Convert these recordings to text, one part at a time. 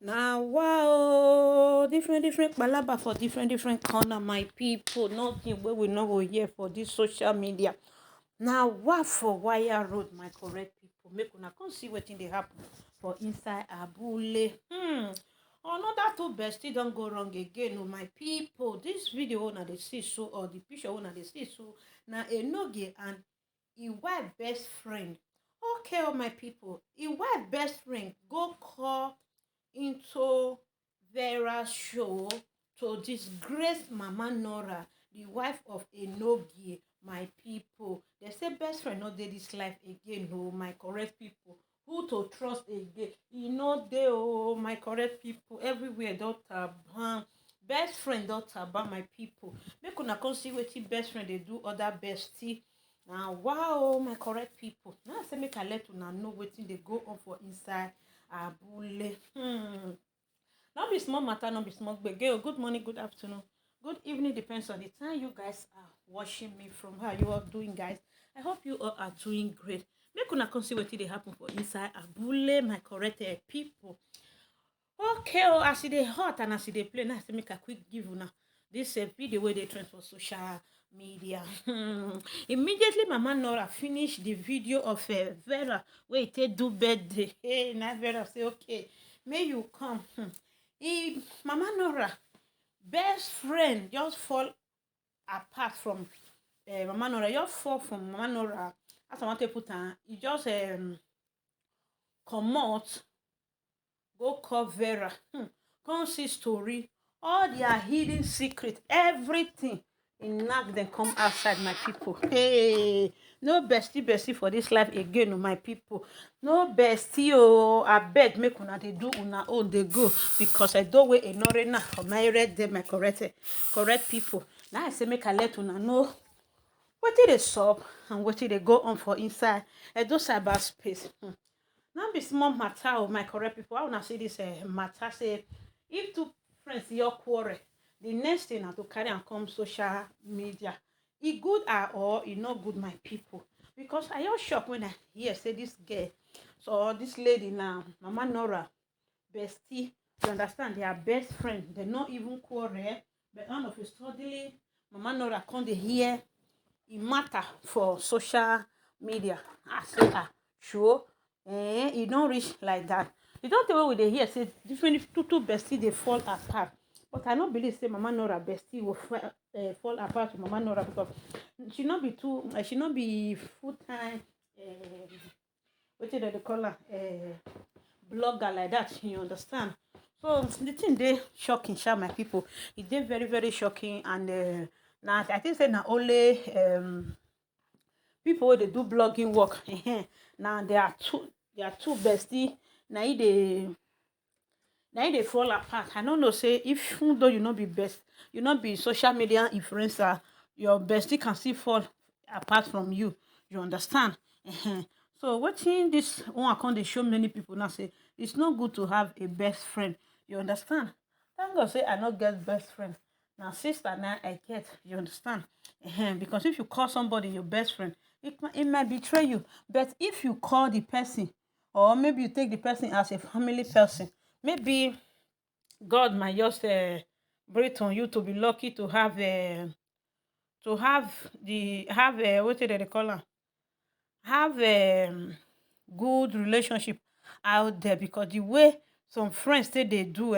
Now, wow, different palaba for different corner, my people. Nothing where we know we hear for this social media. Now, what for wire road, my correct people? Make una come see wetin dey happen for inside Abule. Another two bestie don't go wrong again, oh my people. This video una dey see so, or the picture una dey see so, na Enoge and e wife best friend. Okay, oh my people, e wife best friend go call into Vera's show to disgrace Mama Nora, the wife of Enogie, my people. They say best friend not dey this life again, oh my correct people. Who to trust again? E no dey, oh my correct people. Everywhere don taban. Best friend don taban, my people. Make una come see wetin best friend dey do other bestie. Now, wow, my correct people. Now I say make I let una know wetin dey go on for inside Abule. Not be small matter, not be small gbege. Good morning, good afternoon, good evening, depends on the time you guys are watching me from. How you all doing, guys? I hope you all are doing great. Make una come see wetin dey happen for inside Abule, my correct people. Okay, oh, as e dey hot and as e dey play, now I say make I quick give una this video where they trend for social media. Immediately Mama Nora finish the video of Vera where it do birthday. Hey, now Vera say okay, may you come. Mama Nora best friend just fall apart from Mama Nora. Just fall from Mama Nora. As I want to put on, he just come out, go call Vera. Come see story. All their hidden secret, everything in knack them come outside, my people. Hey, no bestie for this life again, my people. No bestie, oh, I beg make una dey do una own dey go, because I don't wait a na for my red them, my correct people. Now I say make I let una know wetin dey sup and wetin dey go on for inside Edo cyberspace. Now be small matter, oh, my correct people. I wanna see this matter say if two friends your quarrel, the next thing na to carry and come social media. E good or e not good, my people, because I just shocked when I hear say this girl, so this lady now, Mama Nora bestie, you understand, they are best friend. They not even quarrel, but all of a suddenly Mama Nora come to hear it matter for social media. I say sure, e don't reach like that. You don't think we dey hear say different two bestie they fall apart. But I don't believe say Mama Nora bestie will fall apart with Mama Nora, because she not be she not be full time what did they call her blogger like that. You understand? So the thing they shocking, my people. It did very shocking, and now I think say now only people where they do blogging work. Now there are two bestie. Now they fall apart. I don't know say if though you not be best, you not be social media influencer, your bestie can still fall apart from you. You understand? So watching this one account they show many people now say it's not good to have a best friend. You understand? Thank God say I not get best friend. Now sister now I get. You understand? Because if you call somebody your best friend, it might betray you. But if you call the person, or maybe you take the person as a family person, maybe God might just breathe on you to be lucky to have what do they call her? Have a good relationship out there, because the way some friends say they do,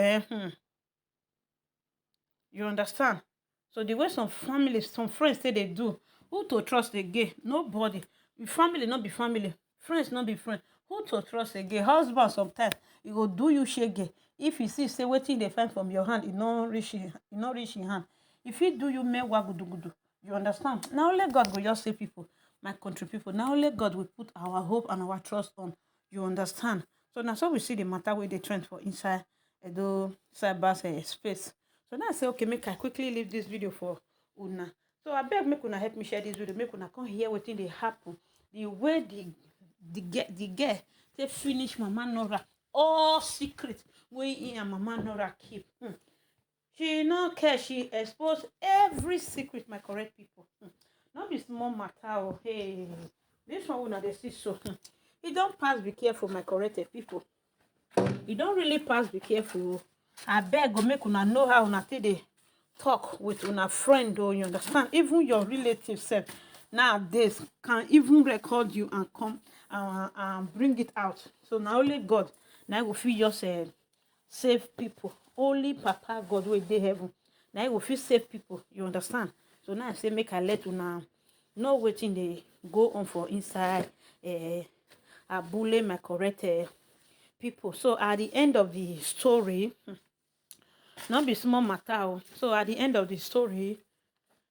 you understand? So the way some families, some friends say they do, who to trust again? Nobody. Family not be family, friends not be friends. Who to trust again? Husband sometimes he go do you shege. If you see say wetin dey find from your hand, e no reach in hand. If he do you mewa gudu, you understand? Now only God will just say people, my country people. Now only God will put our hope and our trust on. You understand? So now so we see the matter where they trend for inside Edo cyber space. So now I say okay, make I quickly leave this video for una. So I beg make una help me share this video, make una come hear wetin dey happen. The way the girl they finish Mama Nora all secret wey he and Mama Nora keep. She no care, she expose every secret, my correct people. Not be small matter, oh, hey, this one una dey see so. It don't pass, be careful, my correct people. You don't really pass, be careful. I beg go make una know how una take dey talk with una friend, oh, you understand? Even your relatives sef nowadays can even record you and come and bring it out. So now only God now go fit just save people. Only Papa God wey dey heaven now go fit save people. You understand? So now I say make I let una know wetin dey go on for inside Abule, my correct people. So at the end of the story, not be small matter. So at the end of the story,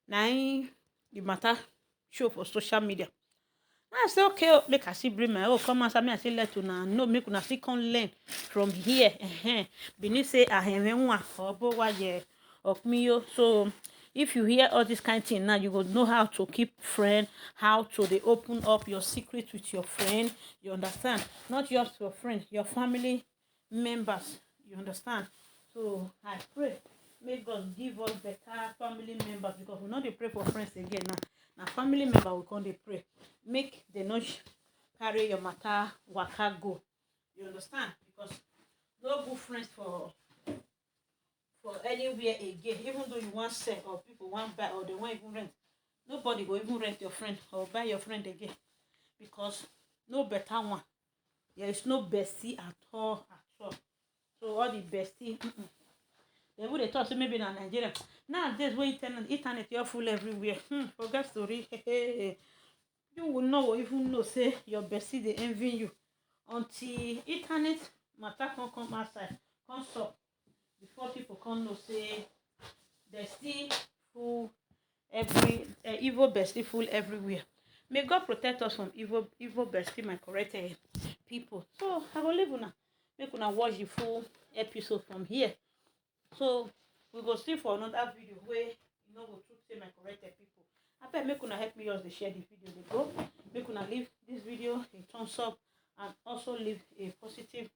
now the matter show for social media. I say okay, make I see bring my come answer me. I say let una know, make una see come learn from here. Benin say I have one or me. So if you hear all this kind of thing now, you will know how to keep friend, how to they open up your secret with your friend. You understand? Not just your friend, your family members. You understand? So I pray, may God give us better family members, because we not dey pray for friends again now. Now family member we come dey pray. Make they not carry your matter waka go. You understand? Because no good friends for anywhere again. Even though you want sell or people want buy or they want even rent, nobody go even rent your friend or buy your friend again, because no better one. There is no bestie at all. So all the bestie, they would talk. So maybe in Nigeria nowadays where internet you're full everywhere. Forget story. You will know, even know say your bestie they envy you until internet matter can come outside, come stop before people can know say bestie full evil bestie full everywhere. May God protect us from evil bestie, my correct people. So I will leave una. Make una watch the full episode from here. So we go see for another video where you know go to say my correct people. I bet make una help me just to share the video. They go make una leave this video a thumbs up and also leave a positive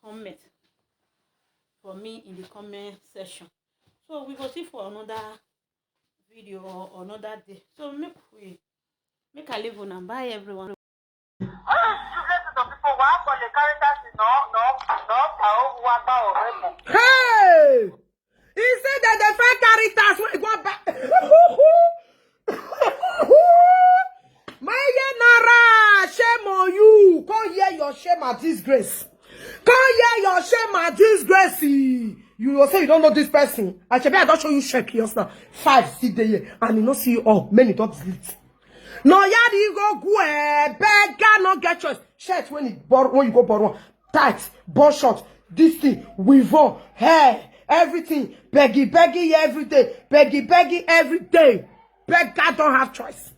comment for me in the comment section. So we go see for another video or another day. So make I leave una. Bye everyone. Hey! He said that the five characters will go back. My Nara, shame on you. Come hear your shame and disgrace. Come hear your shame and disgrace. You will say you don't know this person. I should be, I don't show you check yours now. 5 6 days and you not see you all. Many don't delete. No, yadi go beggar not get choice. Shirt when you go borrow, tight, ball short, this thing, weave hair, everything, beggy every day, beggy every day. Beggar don't have choice.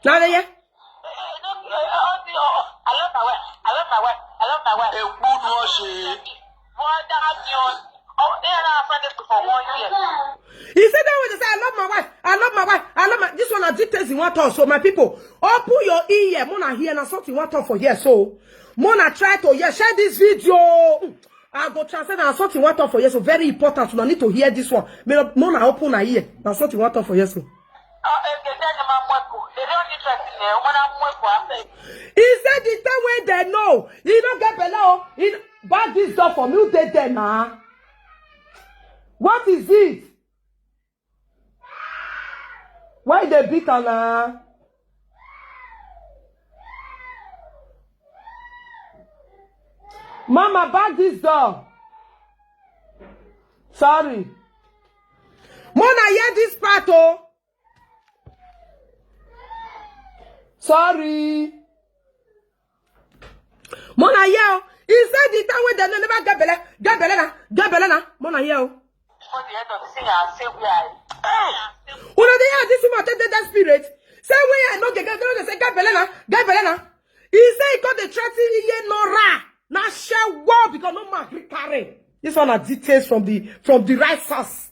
Now yeah. I love my wife. A good worship. He said that way, they say, I love my this one are dictates in one talk. So my people, open your ear. Mona hear now something one talk for here. So Mona try to share this video. I go translate and something one talk for here. So very important. So I need to hear this one. Mona open her ear. Now something one talk for here. So he said the time when they know, he don't get below. He bought this door for me. Who did that now? What is it? Why they beat her? Mama, back this door. Sorry. Mona, hear this part, oh. Sorry. Mona, hear. He said the time when they never get belle. Mona, hear. When they hear this woman take that spirit, say when I know they say get belle. He say he got the threatening here no ra. Now share war because no man carry. This one are details from the right source.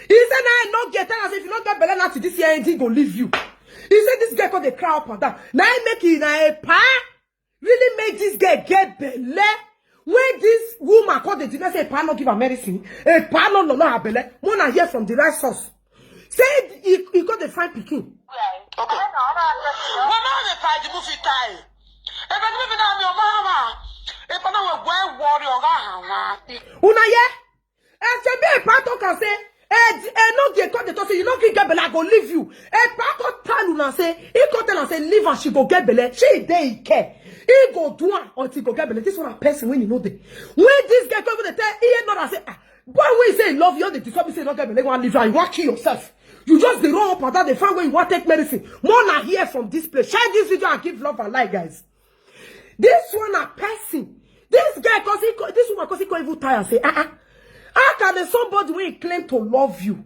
He said now I not get us if you not get belle now to this year anything go leave you. He said this guy got the crowd up and down. Now I make it a pa. Really make this guy get belle. when this woman called the did say a not give her medicine, a no her belly, Mona hear from the right source. Say he got the fine picking. Okay. When I find the movie tie, if I live in your mama, if I know a warrior, Una ye? And say be a part can say, no get caught the toss, you know, get belly, I go leave you. A part of town una say, he got and say, leave and she go get belly, she dey care. He go do it until go get belly. This one a person when you know them. When this guy come over the tell, he ain't not say, boy, when you say love you, they disturb you say not get belly, want leave you, you want kill yourself. You just the run up and down, they find where you want to take medicine. More not here from this place. Share this video and give love and light, guys. This one a person. This guy, this woman, cause he can't even tire and say, how can there somebody when he claim to love you?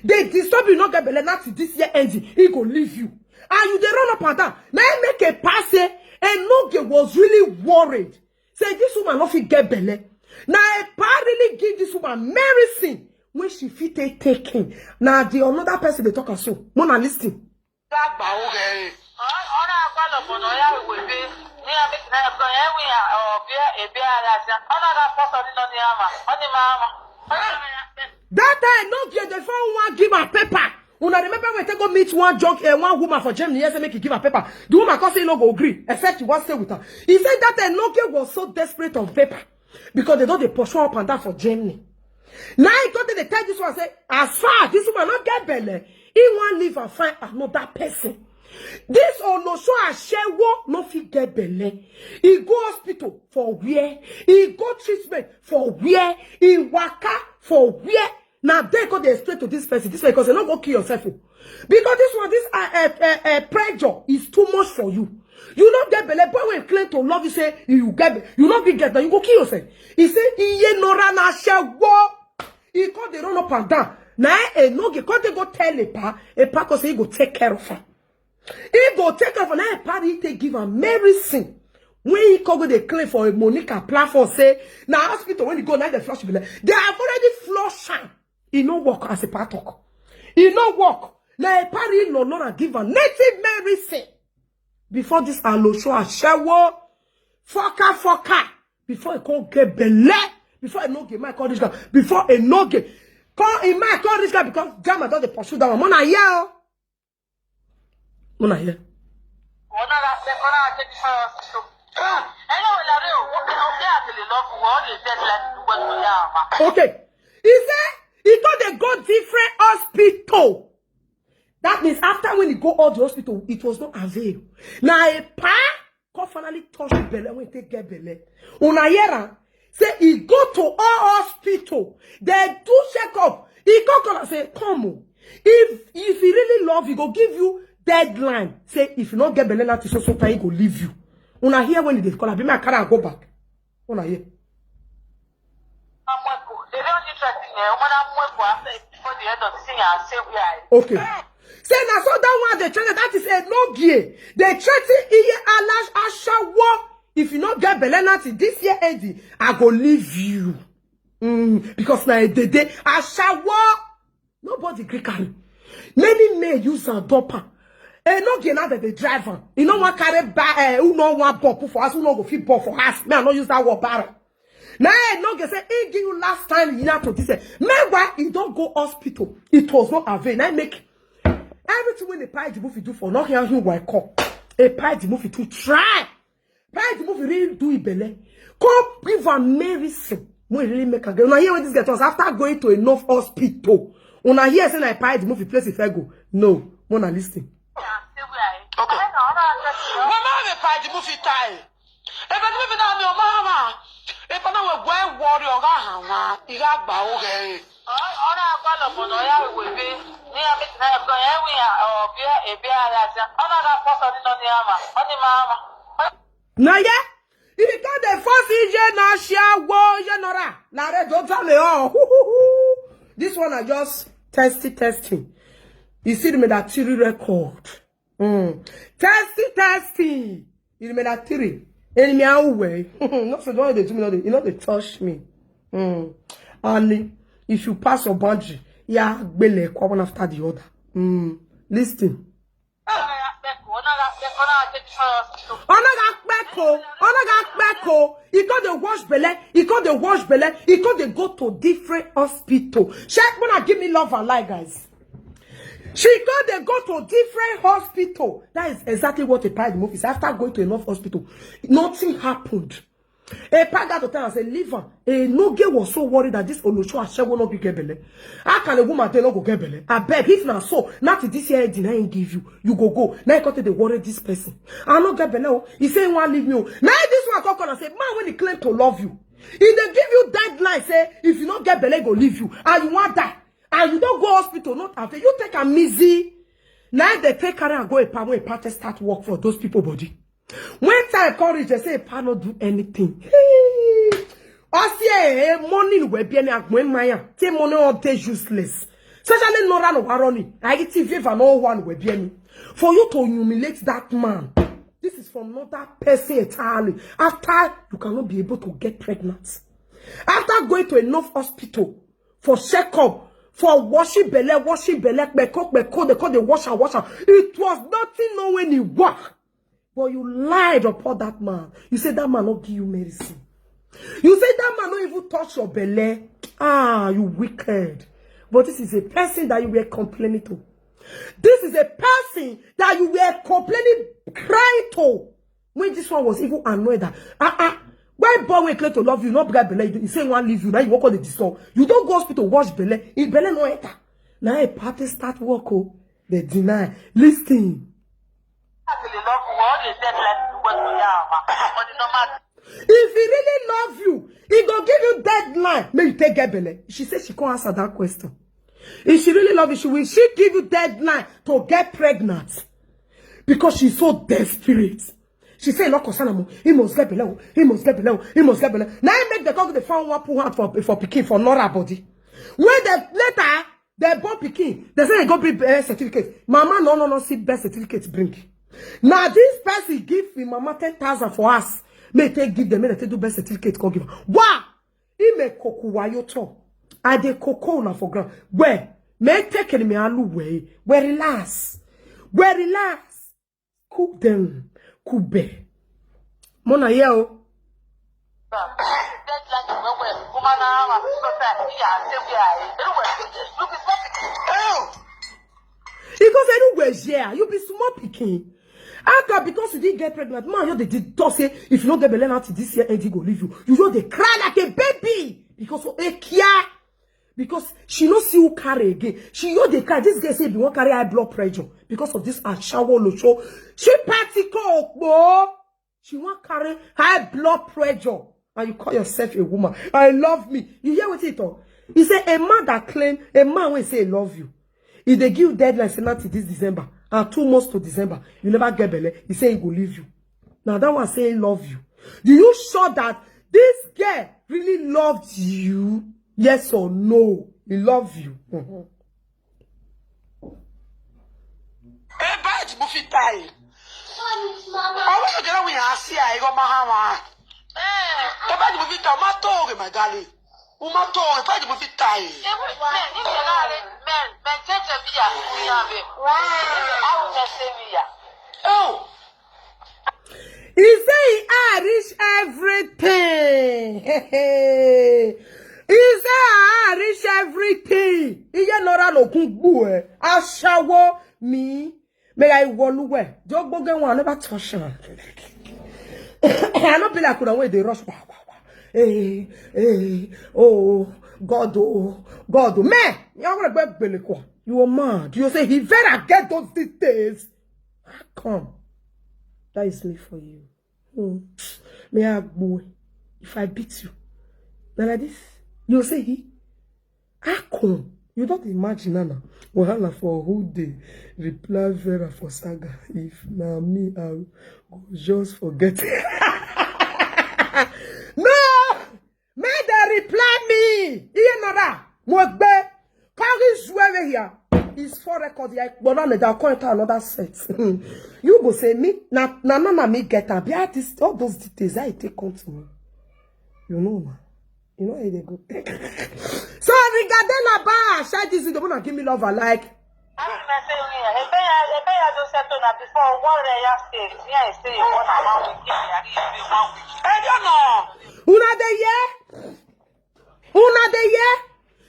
They disturb you, not get belly, not this year ending, he go leave you. And you they run up and down. Now make a pass, and Noge was really worried. Say this woman not fit get belly. Now a pa really give this woman medicine. When she fit take him. Now the another person they talk as so. Mona listen. That time no get the phone one give her paper. Una remember when they go meet one woman for Germany, yes, make you give her paper. The woman can't say no go agree, except you want to stay with her. He said that time Nokia was so desperate of paper because they don't they pursue up and down for Germany. Now he got they tell this one say, as far this woman not get belly, he want leave and find another person. This no show a shewo no fit get belly. He go hospital for where? He go treatment for where? He waka for where? Now they go they straight to this person because they not go kill yourself. Because this pressure is too much for you. You not get belly, but when you claim to love, you say you get you not be get that you go kill yourself. He say iye nora na shewo. He called they run up and down. Now no get cause they go tell a pa cause he go take care of her. He go take care of her. Now a pa he take give her medicine. When he go they claim for a Monica platform say now hospital when you go now the flush be like they have already flushed her. He no work as a pa talk. He no work. Now a pa he no give her native medicine. Before this alosho a shewo fucker before he can't get belly. Before a no get my call this guy. Before a no get call in my call this guy because Jama don't pursue that one. Mona here. Mona here. Okay. He said he thought they go different hospital. That means after when he go all the hospital, it was not avail. Now a pa can finally touch the belly when they get belly. Una here. Say he go to all hospital. They do check up. He come and say, come. If he really love you, go give you deadline. Say if you not get belena to so time, he go leave you. Una hear when they call her, be my car and go back. Una hear. Okay. Say now so that one they threaten that is a no gear. They threaten iye alash ashawo. If you not get belena this year, Eddie, I go leave you. Because now the day I shall walk. Nobody carry. Many men use a dopper. And no get out that the driver. You know what carry back who no one pop for us, who no go fit pop for us. May I not use that word barrel. Now I no get say he give you last time you have to this. Meanwhile, you don't go hospital. It was not available. Now make everything when the pie the movie do for not hear him why call. A pie the movie to try. Pie the movie really do it belly. Come give her medicine. We really make a girl. Now here when this guy was after going to enough hospital. When I hear saying I pie the movie place if I go. No, Mona listen. Okay. Mama the pie the movie tie. If I live in your mama. If I know a well warrior, you got bow. Okay. Now yeah, if got the first EJ now share war general. Now they don't tell me oh. This one I just testing. You see the that 3 record. Testing. You made that 3. In my own way. Not so don't they do me, you know they touch me. Only if you pass your boundary, yeah, bele one after the other. Listen. Beko. He got the wash belly. He got the go to different hospital. Check wanna give me love and light, guys. She got they go to different hospital. That is exactly what a pride move is. After going to enough hospital, nothing happened. A pride got to tell us, liver. No girl was so worried that this Olosho Ashe will not be gebele. How can a woman tell no go gebele? I beg, if not so, not this year denying give you. You go. Now you got to worry this person. I no gebele. He say one leave me. Now this one come and say, man, when he claim to love you, if they give you deadline, say if you not get bele, go leave you, and you want that. And you don't go hospital, not after. You take a mizzy. Now they take her and go a part when a party start work for those people body. When time courage, they say a part not do anything. Hey, money will be any when Maya. Take money all day useless. Especially no run waroni. I get TV and no one will be any. For you to humiliate that man. This is from another person entirely. After you cannot be able to get pregnant. After going to enough hospital for checkup. For washing belly, beko, they call the washer. It was nothing no when he work. But you lied upon that man. You said that man not give you medicine. You said that man not even touch your belly. Ah, you wicked. But this is a person that you were complaining to. This is a person that you were complaining, crying to. When this one was even annoyed that, why boy we claim to love you, not beg belly, you say one leave you, now you walk on the disturb. You don't go hospital wash belly, in belly no enter. Now a party start work, they deny. Listen. If he really love you, he go give you deadline. May you take get belly. She said she can't answer that question. If she really love you, will she give you deadline to get pregnant? Because she's so desperate. She say, "Look, Osanamo, he must get below. He must get below. He must get below." Now I make the talk. They found one pull out for Pikin for Nora body. When the later they bought Pikin, they say they go bring birth certificate. Mama no see birth certificate bring. Now this person give him mama 10,000 for us. May take give them. May they do birth certificate. Go give. Wow, he make koku wayoto. I de cocoa na for ground. Where may take me alu way. Where relax. Cook them. Kube. Mona yeo. Because anywhere yeah, you be small picking. After because you didn't get pregnant, man, you did don't say if you don't get belly out this year, Eddie go leave you. You know they cry like a baby because of a kia. Because she no see you carry again. She know they cry. This girl say you won't carry high blood pressure because of this shower locho. She particle, she won't carry high blood pressure. And you call yourself a woman. I love me. You hear what he talk? He say a man that claim a man will say I love you. If they give deadline say not this December and 2 months to December, you never get belly. He say he will leave you. Now that one say love you. Do you sure that this girl really loved you? Yes or no? He love you. He say I reach everything. He say I reach everything. He nora no kungu I shower me. May I wallow. Jog bogan one never touch her. I not be like when they rush. Oh God, man, you're gonna be you are mad. You say he better get those details. Come, that is me for you. May I boy, if I beat you, then like this, you say he. Come. You don't imagine, Nana. Wahala for who day reply Vera for saga. If na me, I'll just forget. No! May they reply me! Iyenada! Mwagbe! Carry Zwere here. It's for record here. But now they'll call it another set. You go say me, na me get up. Yeah, this, all those details, I take on to me. You know, man. You know how they go. So regarding about share this video, give me love I like. settle now before one area say, me I say you want 1 week, you 1 week. I don't know. Una de ye?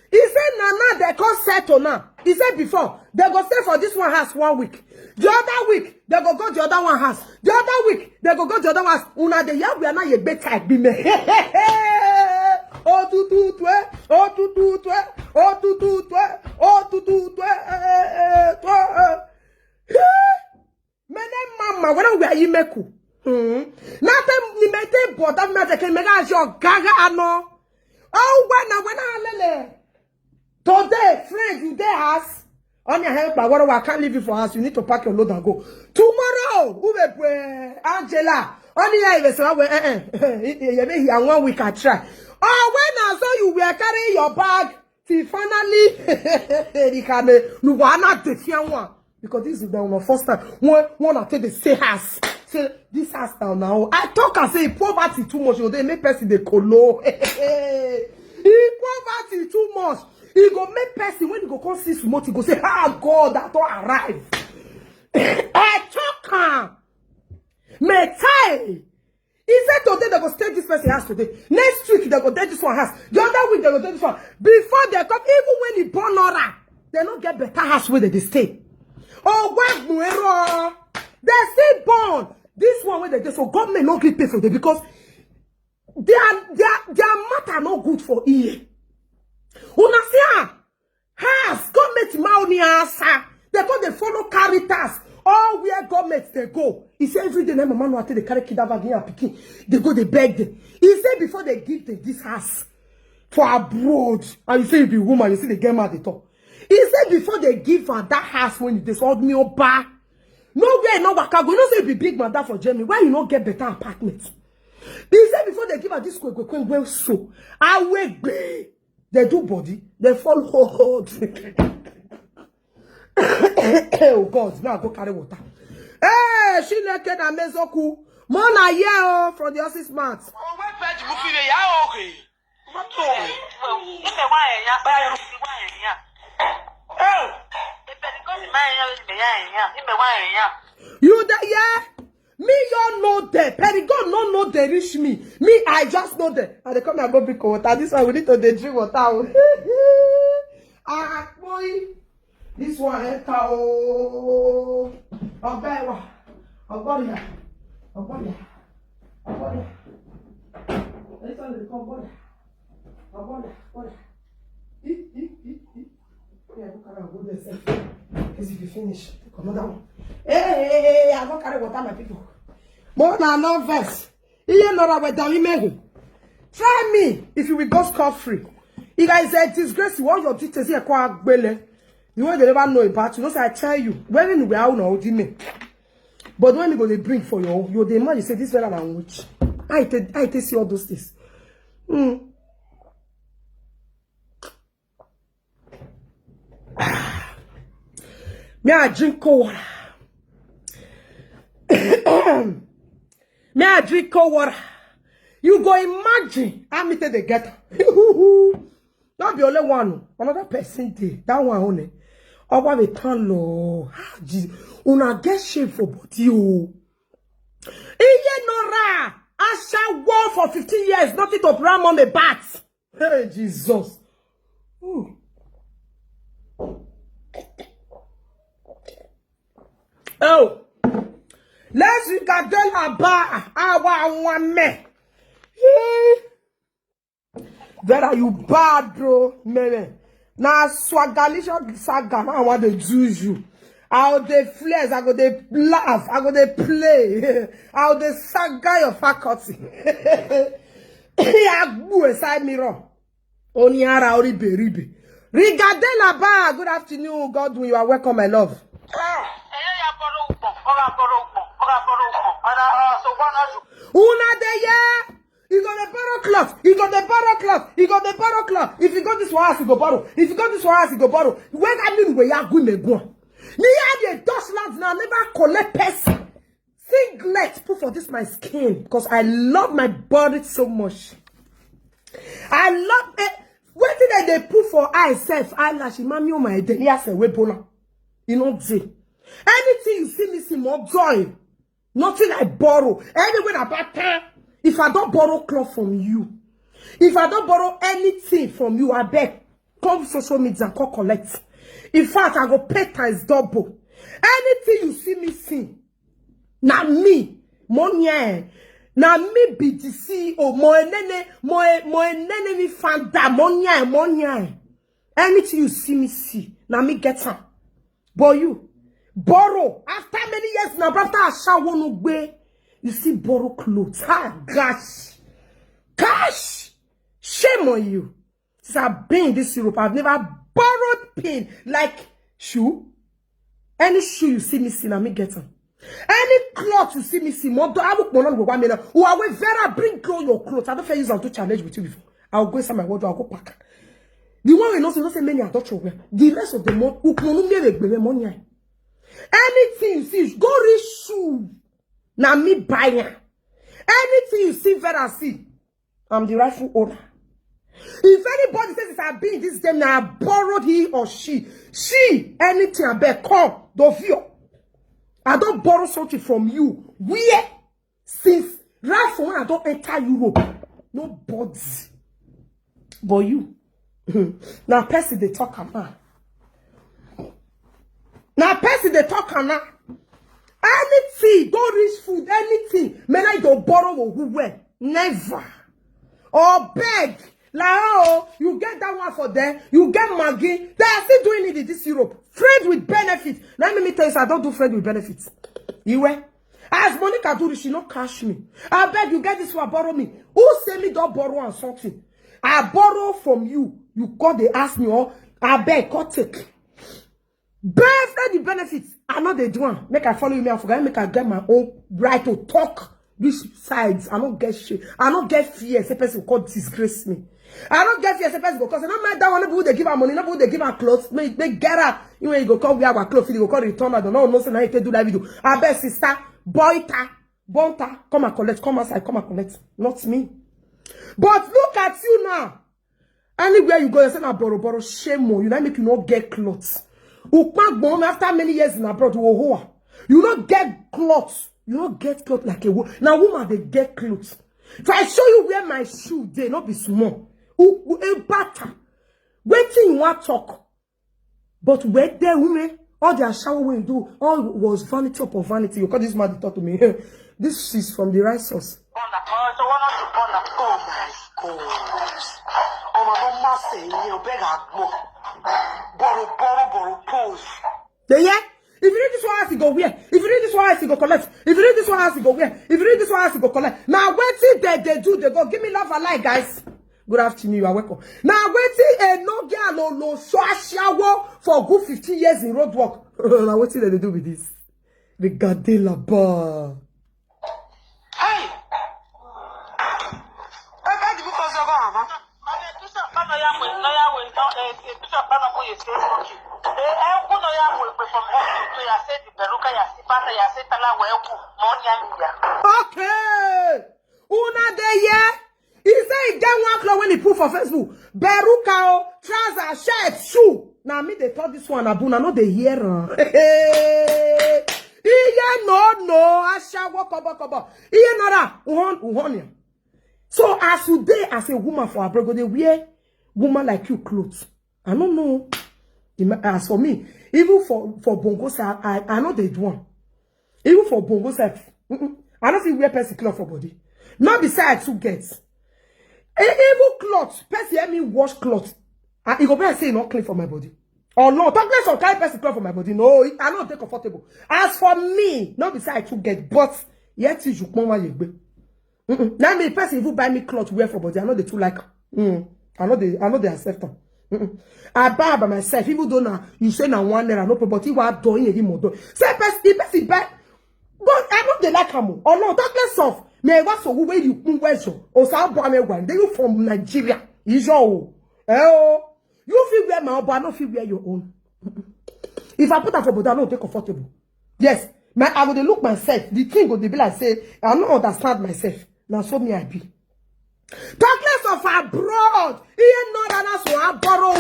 He said now they can't settle now. He said before they go stay for this one house 1 week. The other week they go the other one house. The other week they go the other one house. Una de ye we are not ye better be me. Oh tu twe, oh tu twe, oh tu twe, oh tu twe. Mene mama wala we ayi meku. Nothing ni mete boda me ke mega jo gaga ano. Oh when lele. Today, friend, you there house. On your help, but what I can't leave you for us. You need to pack your load and go. Tomorrow, who will Angela? Only I will say, you 1 week I try. Oh, when I saw you were carrying your bag, till finally, you were not the one. Because this is the first time. One I take the say house. Say, this house now. I talk and say, poverty too much. They make person the colo. Poverty too much. He go make person when he go come see smoke, he go say, ah God, that don't arrive. I talk me tie. He said today they go stay this person house today. Next week they go stay this one house. The other week they go stay this one. Before they come, even when he born Nora, they don't get better house where they stay. Oh, what muero? They still born. This one where they get so government not give pay for them because their matter not good for ear. Una see has government money answer. They go they follow Caritas. All where government they go. He said every day my man want they carry kid bag here picking. They go they beg them. He said before they give them this house for abroad. And you say you be woman, you see they get mad at all. He said before they give her that house when they sold me over. Nowhere no waka go. You know say you be big man that for Germany. Why you not get better apartments? He said before they give her this well so I wait be. They do body, they fall hold. Oh God, now go carry water. Hey, she naked and mezoku. Mona yeah from the office mat. Oh, where page movie they are okay. What to? Well, if I want ya, buy you ya. Oh, if I go to my ya, if I want ya. You there, yeah? Me, you know that. Perigon no know they reach me. Me, I just know that. And they come and go pick water. This one we need to drink water. Ah, boy. This one enter. Oh, Obewa. Obodia. Obodia. Obodia. This one is called Obodia. Obodia. Obodia. Yeah, look around. Go there. Because if you finish, take another one. Hey, I don't carry water, my people. More than no verse. You know that down in try me if you will go scot free. You guys say disgrace you all your details here quite well. You want to never know about you know, so I tell you, when we are no me. But when you go to bring for your demand, you say this better than which. I take see all those things. Me I drink cold water. Me I drink cold water. You go imagine how me take the get. Not be only one. Another person did. That one only. Oh, what we turn low. Una get shape for body. Iye Nora. I shall war for 15 years. Nothing to ram on the bat. Hey, Jesus. Oh. Let's regarder la ba. Awa one me. That are you bad, bro? Man. Now swagalisha saga. I want to do you. I'll they flex. I go they laugh. I go they play. I'll they saga your faculty. Yeah, go inside mirror. Oniara ori beribe. Regarder la ba. Good afternoon, Godwin. You are welcome, my love. Una de ya. You got the borrow cloth. You got the borrow cloth. You got the borrow cloth. If you got this one house, you go borrow. If you got this one house, you go borrow. When I mean where you go, me go. Me have the Dutch lands now. Never collect person. Singlet put for this my skin because I love my body so much. I love it. What did they put for eye self eyelash? Mommy, oh my day. Yes, a webola. You know, see. Anything you see me see more joy. Nothing I borrow. Anywhere about time. If I don't borrow cloth from you, if I don't borrow anything from you, I beg, come social media and call collect. In fact, I go pay times double. Anything you see me see, na me, money, na me be the CEO, mo nene mi fanda, money. Anything you see me see, na me get some. But you borrow after many years now, after I shall want to you see borrow clothes. Ah, cash. Shame on you. Since I've been in this Europe, I've never borrowed pin like shoe. Any shoe you see me see, na me get them. Any cloth you see me see, more I will go 1 million. Who I will very bring your clothes. I don't feel use them to challenge with you before. I'll go inside my wardrobe. I'll go pack. The one we know, so don't say many. I don't show where. The rest of the month, who can me money. Anything you see, go reach shoe. Now me buying. Anything you see, very see. I'm the rightful owner. If anybody says it's I've been in this game now, I borrowed he or she. Anything I bet, come, don't fear. I don't borrow something from you. Where? Since right from when I don't enter Europe. Nobody. But you. Now, person they talk about. Now, person they talk about. Anything, don't reach food, anything. Men I don't borrow or who wear. Never. Or beg. Like, oh, you get that one for them. You get Maggie. They are still doing it in this Europe. Friend with benefits. Let me tell you, I don't do friend with benefits. You were? As Monica do it, she not cash me. I beg you get this one, borrow me. Who say me don't borrow on something? I borrow from you. You got they ask me, oh, I beg, go take. Best friend with benefits. I know they do one. Make I follow you, I forget. Make I get my own right to talk. These sides, I don't get shit. I don't get fear. Say person called disgrace me. I don't get fear. Say person because I don't mind that one. People they give her money. People they give her clothes. They get her. You know you go come wear our clothes. You go come return. I don't know. Say now you can do that video. I bet sister, bonta, come and collect. Come outside. Come and collect. Not me. But look at you now. Anywhere you go, you say na borrow. Shame on you. That make you not get clothes. After many years in abroad, you don't get clothes. You don't get clothes like a woman. Now, woman, they get clothes. If I show you where my shoe, they not be small. A batter. Waiting, you want talk. But where there, women, all their shower when you do, all was vanity upon vanity. You call this man to talk to me. This is from the right source. Oh my God. Oh my mama say, you beg borrow, pose. Yeah? If you read this one, I go where? If you read this one, I go collect. If you read this one, I go where? If you read this one, I go collect. Now, wait till they do, they go. Give me love and light, guys. Good afternoon, you are welcome. Now, wait till a no girl, no shower for good 15 years in road work. Now, what did they do with this? The Gadela bar. Hey! Okay. Una day, yeah. He say he get one cloth when he put for Facebook. Beruka, trouser, shirt, shoe. Now me they thought this one abuna no they hear. No. I shall walk about. Iye nada. Uhon. So as today, as a woman for abroad, they wear woman like you clothes. I don't know. As for me, even for Bongo, I know they do one. Even for Bongo, I don't think wear person cloth for body. Not besides two gets. Even clothes, person help me wash clothes. You go better say not clean for my body. Or no, talk less of carry person cloth for my body. No, I don't take comfortable. As for me, not besides two get, but yet you come while you now me person who buy me clothes wear for body. I know they too like. I know they accept them. I buy by myself. Even though now you say now 1 naira no problem, but you are doing it more. Say person buy. But I know they like him. Or no, talk less of. Me what so where you wear so? Or so boy me one. They you from Nigeria. Is your you feel wear my own, but I don't feel wear your own. If I put that for body, I don't take comfortable. Yes, I would look myself. The thing would be like say I don't understand myself. Now so me I be. Talk less of abroad. He ain't not an ass I borrow.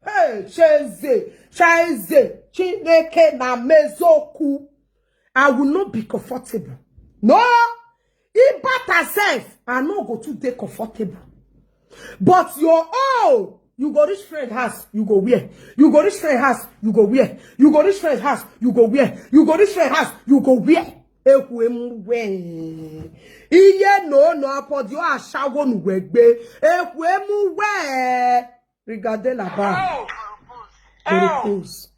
Hey, Cheze. Chineke na mezoku. I will not be comfortable. No. If but self, I no go to dey comfortable. But your own, you go reach friend house, you go where? You go reach friend house, you go where? You go reach friend house, you go where? You go reach friend house, you go where? Ekwemu iye no apodi o asawo nu wegbe. Ekwemu we. Regardez la barre. Propose.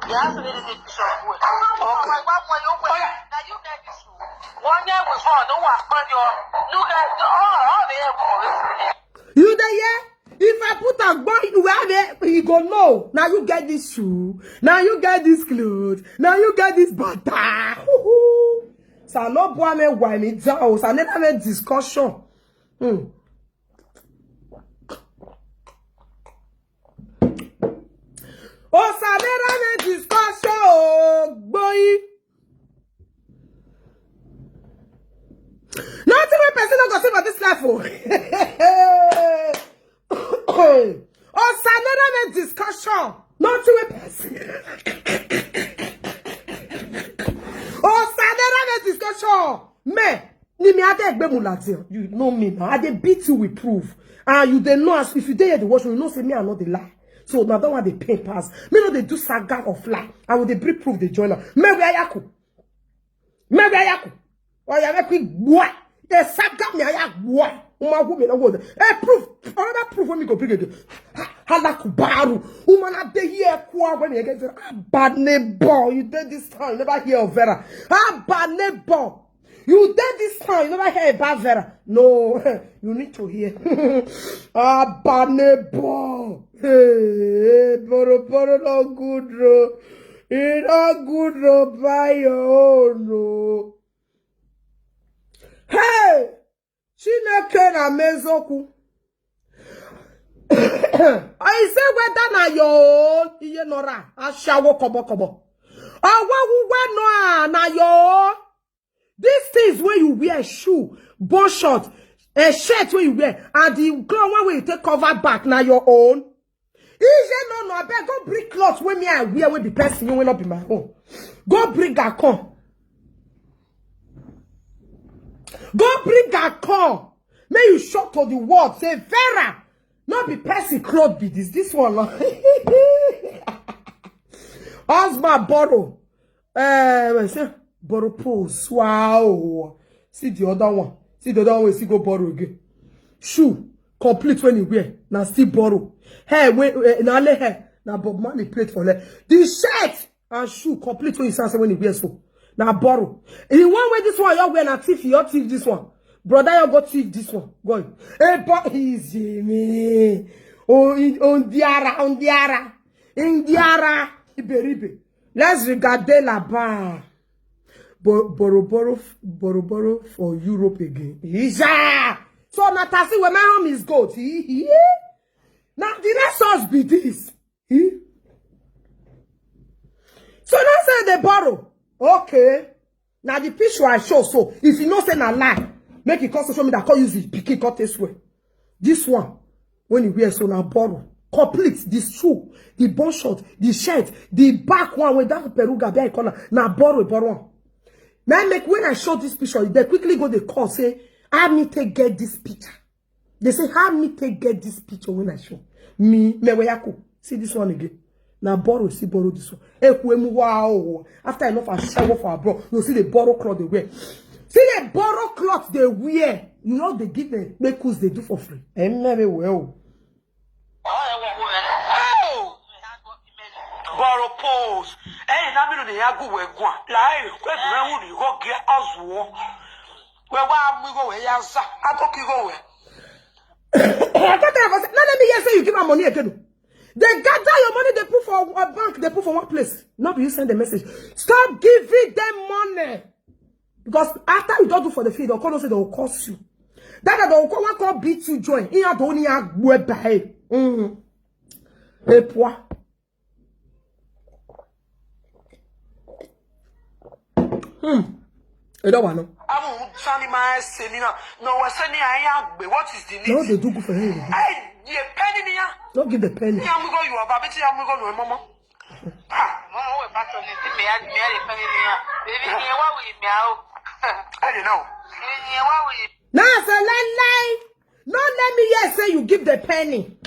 You have to really take this off. Okay. Now you get this. 1 year before, no one on your look at all the air. You there, yeah? If I put a boy, you have it, he go no. Now you get this shoe. Now you get this clothes. Now you get this butter. So no boy me why me down. So never have a discussion. Oh, so never have a discussion, boy. Nothing my person not go see for this life. Oh, so never have a discussion. Nothing my person. Oh, so never have a discussion. Me, ni me ade egbe mulati. You know me now. I dey beat you with proof. And you dey know as if you dey hear the watch, you know say me I know the lie. So now don't want the pay pass. Me know they do saga of lie. I will they bring proof the joiner. Me where yaku. Me where yaku. Or ya make quick boy. The saga me ayak boy. Uma who me no go. Proof. Another proof when me go bring it. Halaku baru. Uma na de here kwa when you get bad neighbor. You did this time. You never hear of Vera. Bad neighbor. You did this time. You never hear about Vera. No. You need to hear. Bad neighbor. Hey, but no good, bro. It's not good, bro, by your own, no. Hey! Chineke na mezoku. I say whether na your own, iye nora, ashawo kobo. Awa no na your own. These things where you wear shoe, bone short, a shirt where you wear, and the clothes where you take cover back na your own. No, I beg go bring clothes when me I wear with the person you will not be my own. Go bring a con. Go bring a con. May you shout to the world. Say Vera. Not be person clothes be this. This one. Husband borrow. Say borrow pose. Wow. See the other one. See the other one. See go borrow again. Shoe. Complete when you wear. Now still borrow. Hair, now lay hair. Now Bob Marley plate for leg. The shirt and shoe complete when you say when you wear so. Now borrow. In one way this one you wear na thief, you thief this one. Brother, you go thief this one. Go. Hey, but easy me. Oh, on diara. Indiara. Iberibe. Let's regarder la bar. Borrow for Europe again. Isa. So now Tasi where my home is goat. Now the next source be this. So now say they borrow. Okay. Now the picture I show. So if you know say na lie, make it cost show me that call use the picky cut this way. This one, when you wear so now borrow. Complete this shoe, the bone short, the shirt, the back one with that peruga behind corner. Now borrow. Now make when I show this picture, they quickly go the call say, how me take get this picture? They say, how me take get this picture when I show? Me weyako. See this one again. Now borrow this one. Wow. After enough I shower for our bro, you see the borrow cloth they wear. See the borrow cloth they wear. You know they give the makers they do for free. Well. Borrow pose. Hey, now me no dey go we go. Like, we go get us wo. We go we yansa. I go go we. Now let me hear say you give my money again. They gather your money, they put for a bank, they put for one place. Not you send the message. Stop giving them money. Because after you don't do for the fee, they'll call say they will cost you. That they'll call beat you join. In your don't have web by. Et pois. I don't want to. What is the need? No, they do good for him. Hey, the penny. Don't give the penny. Now say lie. Not let me hear say you give the penny.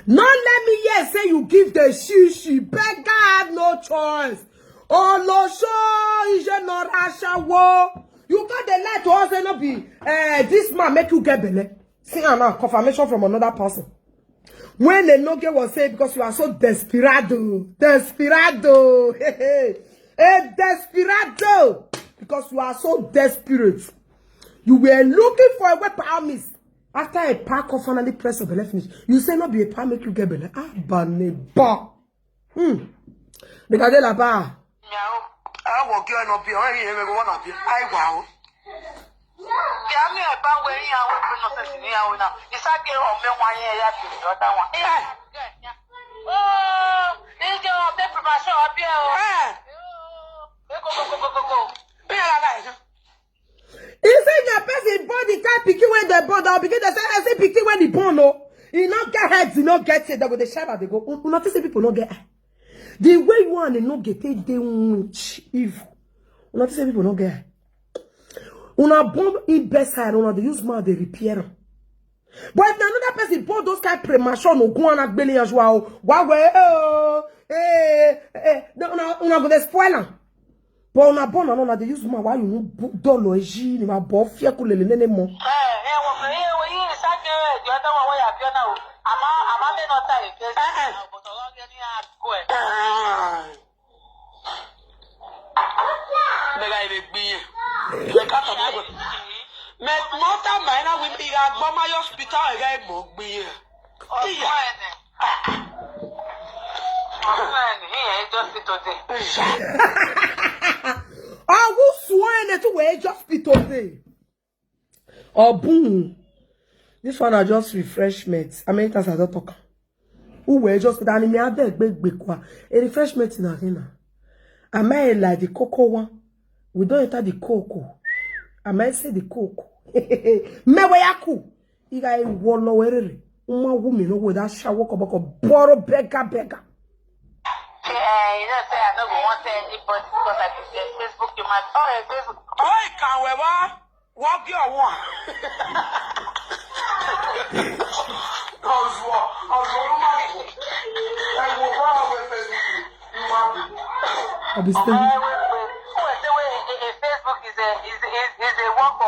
Not let me hear say you give the shishi. Beggar have no choice. Oh no, so is not Rasha wo. You got the lie to us and not be this man make you get belly. See now confirmation from another person. When the Noge was saying because you are so desperado. Desperado. Desperado. Because you are so desperate. You were looking for a weapon armies. After a pack of finally press of the left finish, you say not be a pack make you get belly. Ah, baneba. Regardez là-bas. I will get up here. I want to be. I wow. Yeah, me a bad way. I will bring us in here now. It's a girl of me 1 year after the other one. Yeah. Oh, this girl of the promotion up here. Go. Be alive. He said your person body can't pick you when they born. I'll begin to say, I say pick you when the born. No, he not get heads, he not get it. That with the shadow they go. You notice people not get. The way you want to not get it, they won't evil. You notice people not get. Una bomb in best side, una they use man they repair. But if another person bought those kind of premature, no go on at belly as well. Wow, una go they spoil them. But on a bon on they use my why you don't know ni ma bo fia ko lele nene mo. I will swear to where just be today. Oh boom. This one are just refreshments. I mean that's I don't talk. Who were just that me have big kwa. A refreshment in arena. I may like the cocoa one. We don't enter the cocoa. I might say the cocoa. Me wayaku. Iga e wolo werere. Uma woman no with that shower koboko boro beggar. You don't say I don't want anybody because I can say Facebook, you might. Oh, Facebook. Oh, you can't wear walk your one. I'll be standing. Facebook is a work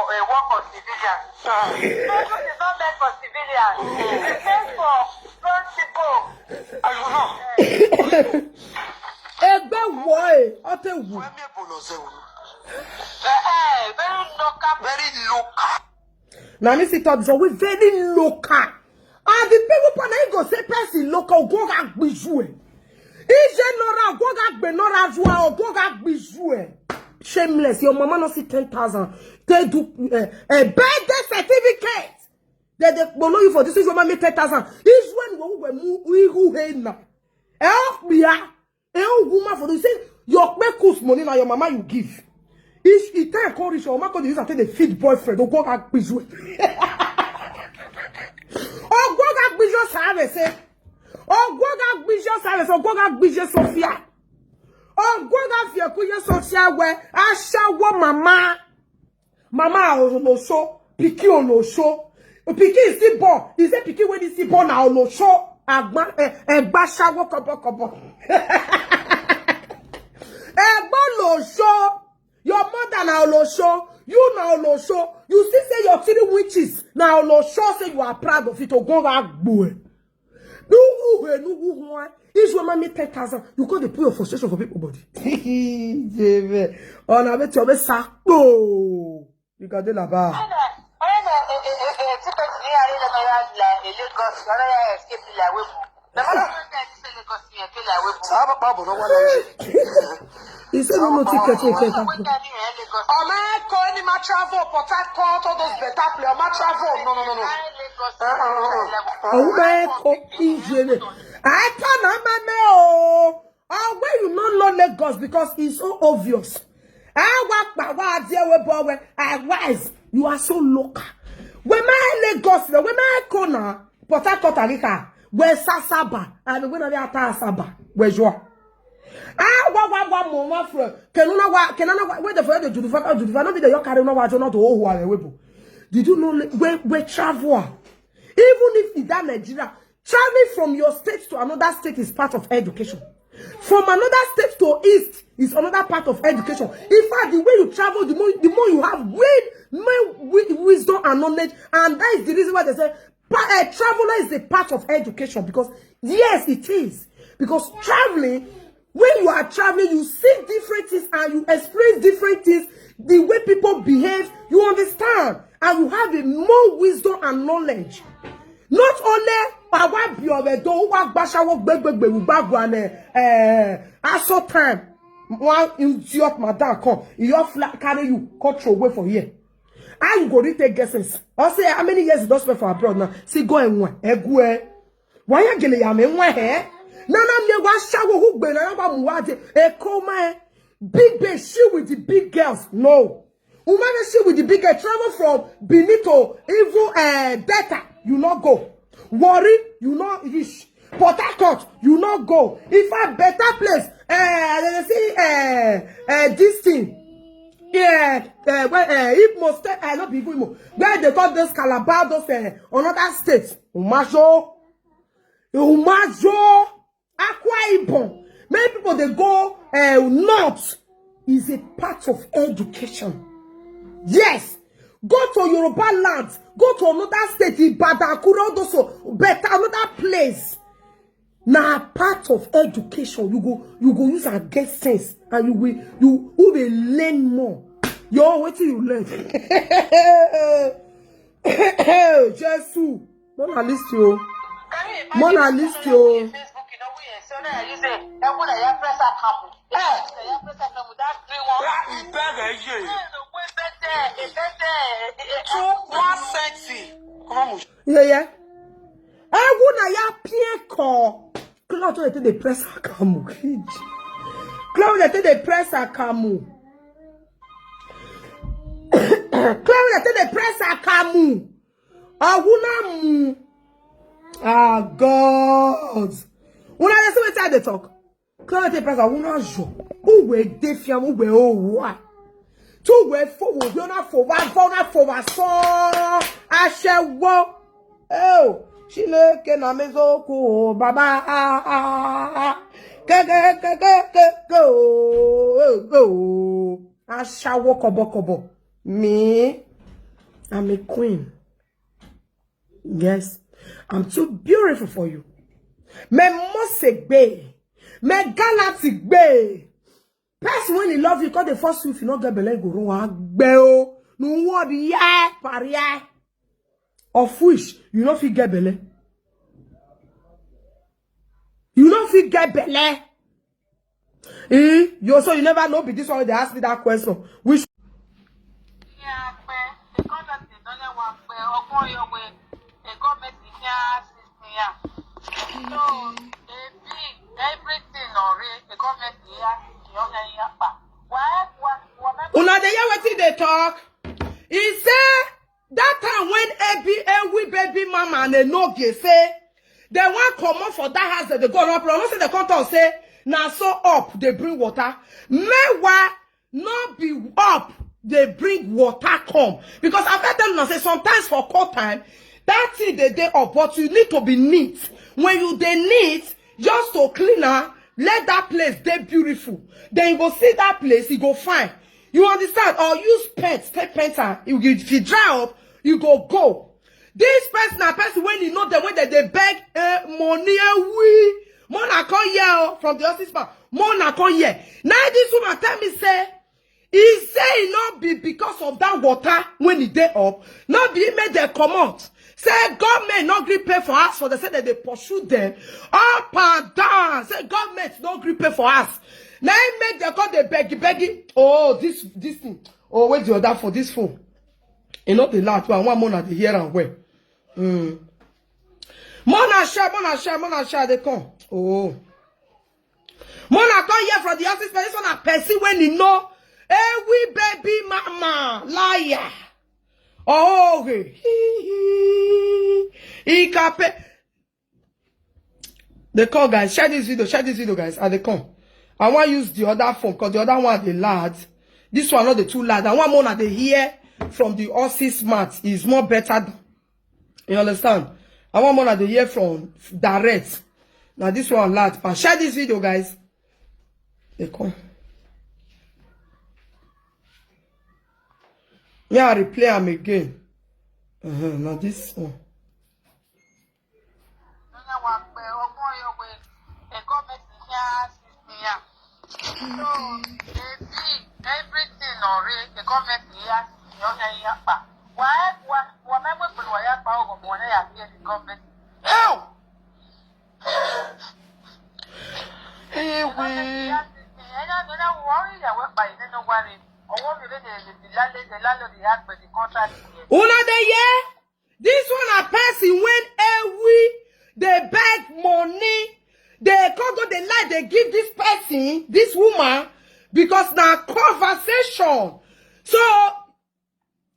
of civilians. Facebook is not meant for civilians. It's meant for grown people. I don't know. Very local. Now, me see thought so we very local. And the people when go say person local go gag bijou. Ije nora go gag be nora joa or go gag bijou. Shameless, your mama no see 10,000. They do a birthday certificate. They below you for this is your mama 10,000. Is when we who hey now. Help me ah. Woman for you say your cost money now your mama you give. If it time call rich your mama go use and take the feed boyfriend or go gag bijou. Oh go gag bijou service. Oh go gag bijou service or go gag bijou Sophia. Oh go gag fie kuye Sophia where I shower mama. Mama no show, piki no show. Piki is still born. He say piki when he still born now no show. Egba shower kobo. Egba no show. Your mother now no show. You now no show. You still say your 3 witches now no show. Say you are proud of it. Or go back boy. No if your mommy 10,000, you got to put your frustration for people body. On a bet your sac. Regardez là-bas. He said no ticket. My travel, Port Harcourt, all those better play. My travel, no. I can't where you not know Lagos because it's so obvious. Wise, you are so local. When my Lagos, when my corner, Port Harcourt, where Sasaba, and when I Saba, where you are. Ah, what more friend? Can wait the for the Judifa, not be the York no watch not to who are webo. Did you know where travel? Even if in that Nigeria, traveling from your state to another state is part of education. From another state to east is another part of education. In fact, the way you travel, the more you have more wisdom and knowledge, and that is the reason why they say traveler is a part of education. Because yes, it is. Because traveling, when you are traveling, you see different things and you experience different things. The way people behave, you understand, and you have a more wisdom and knowledge. Not only our biobedo work bashawo gbegbe bagwane aso time one idiot madam come your flat carry you control away from here. How you go take guesses? I say how many years you don't spend for abroad now? See go and one egwe. Why you gele ya me one he? Nana me wa shawo hu gbe na ba mu wa de e koma big babe she with the big girls. No. Woman she with the big girl travel from Benito even Delta. You not go. Worry, you not reach. Port Harcourt, you not go. If a better place, this thing. Yeah, if most not be even where they got those Calabar, those another states. Umajo, Akwa Ibom. Many people they go north is a part of education. Yes. Go to Yoruba land. Go to another state. Ibadan, Akure, also better another place. Now part of education. You go use and get sense, and you will learn more. Yo, what do you learn? Jesus, Mona list you. Mona list you. Yeah. I wanna ya pieko. Claude était de presse à Camus. Claude était de presse à Camus. Claude était de presse à Camus. Ah, wuna. Ah, God. When I listen to the talk, Claude était presse à wuna jo. Où est défiant, où est oh wa. Tout est faux, où est na faux, va so. Achewo. Oh. Chile ke na mezo ko baba go ashawo kobo me I'm a queen. Yes, I'm too beautiful for you. Me mosegbe me galactic be person when he love you cause the first if you not get belle go run gbe o no wo bi ya paria. Of which you don't fit get belle. You don't fit get belle. You also you never know. Be this one they ask me that question. Which una dey hear wetin they talk? He say that time when baby mama and a no gay say they want come up for that house that they go up. I say the contour say now so up they bring water. Meanwhile not be up they bring water come because I've heard them now say sometimes for cold time that thing they day up, but you need to be neat. When you they neat just to clean her, let that place they beautiful. Then you go see that place, you go fine. You understand? Or use pets, take pets and if you dry up, you go. This person when you know the way that they beg money we Mona come here from the office man. Mona come here. Now this woman tell me say he say it not be because of that water when he day up, not be made them come out. Say government not agree pay for us for they say that they pursue them up and down. Say government not agree pay for us. Now he make them call the begging. Oh, this thing. Oh, wait the other for this phone. And not the last one month the here and where. Mona share, they come. Oh. Mona come here from the office, but this one a person when you know. Hey, we baby mama, liar. Oh, okay. He cape. They come, guys. Share this video, guys. And they come. I want to use the other phone because the other one, the lad. This one, not the too loud. And one more that they hear from the Aussie Smart is more better. You understand? I want more that they hear from direct. Now this one loud. But share this video, guys. They come. Yeah, I replay them again. Now this one. Everything already the government here, why remember for why I power money at the government? How? Hey, we I don't worry that we're by no worry. Or what we the landlord the had but the contract. Una de yeah? This one a person when they beg money. They can't go the lie they give this person, this woman, because now conversation. So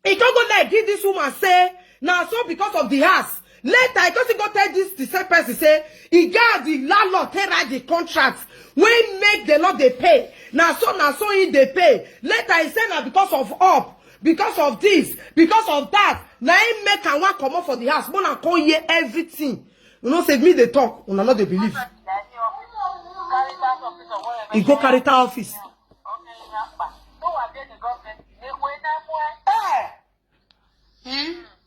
it can't go like give this woman say now so because of the house. Later I just go tell this the same person say he got the landlord take write the contracts when make the law they pay. Now so he they pay. Later I say now because of up, because of this, because of that. Now he make and one come up for the house. But I can't hear everything. You know, say me they talk, you know not they believe. He go carry that office.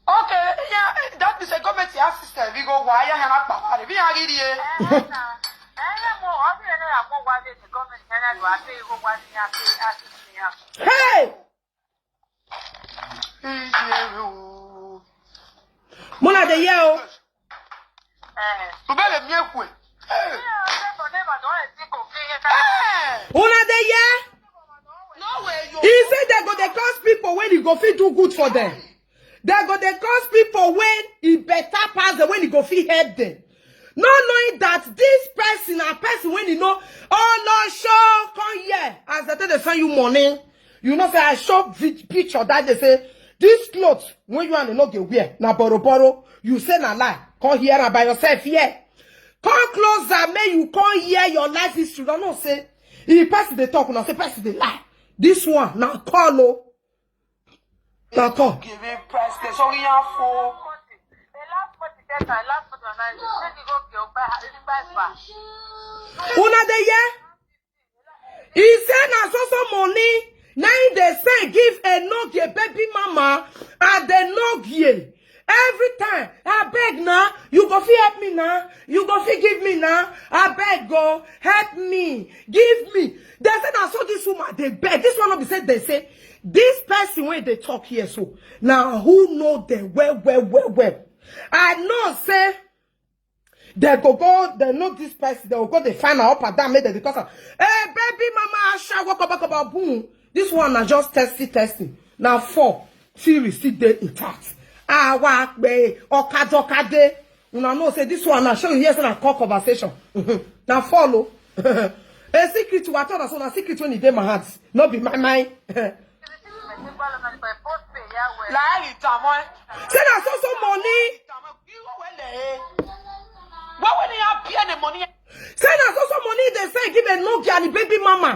Okay, yeah, that is a government assistant. We go why you not papa. We are here. Hey! Mona de yeo. Una de yeah? He said they go they cause people when he go fit do good for them. They go they cause people when he better pass them when he go fit help them. Not knowing that this person a person when you know, oh no, show come here. As they tell they send you money, you know say I show picture that they say this clothes when you want to not get wear na borrow. You say na lie. Come here and by yourself here. Come closer, may you come hear your life history. Don't know say if person they talk, not say person they lie. This one now call oh. Now call. Give him price. There's only for. Una de yeah? He said na so money. Now they say give a no give baby mama and the no give. Every time, I beg now, you go fi help me now, you go fi give me now, I beg go, help me, give me. They said I saw this woman, they beg. This one of the said they say, this person when they talk here so, now who know them well. I know say, they go, they know this person, they will go, they find her up and down, made because of, hey baby mama, I shall walk about boom. This one are just testing. Now 4, series still there intact. Walk be okade. Una know say this one I show you here say na call conversation. Now follow. A secret to attend so na secret when it dey my hands. Not be my mind. Say na so money. What when you appear the money? Say na so money they say give a no girl baby mama.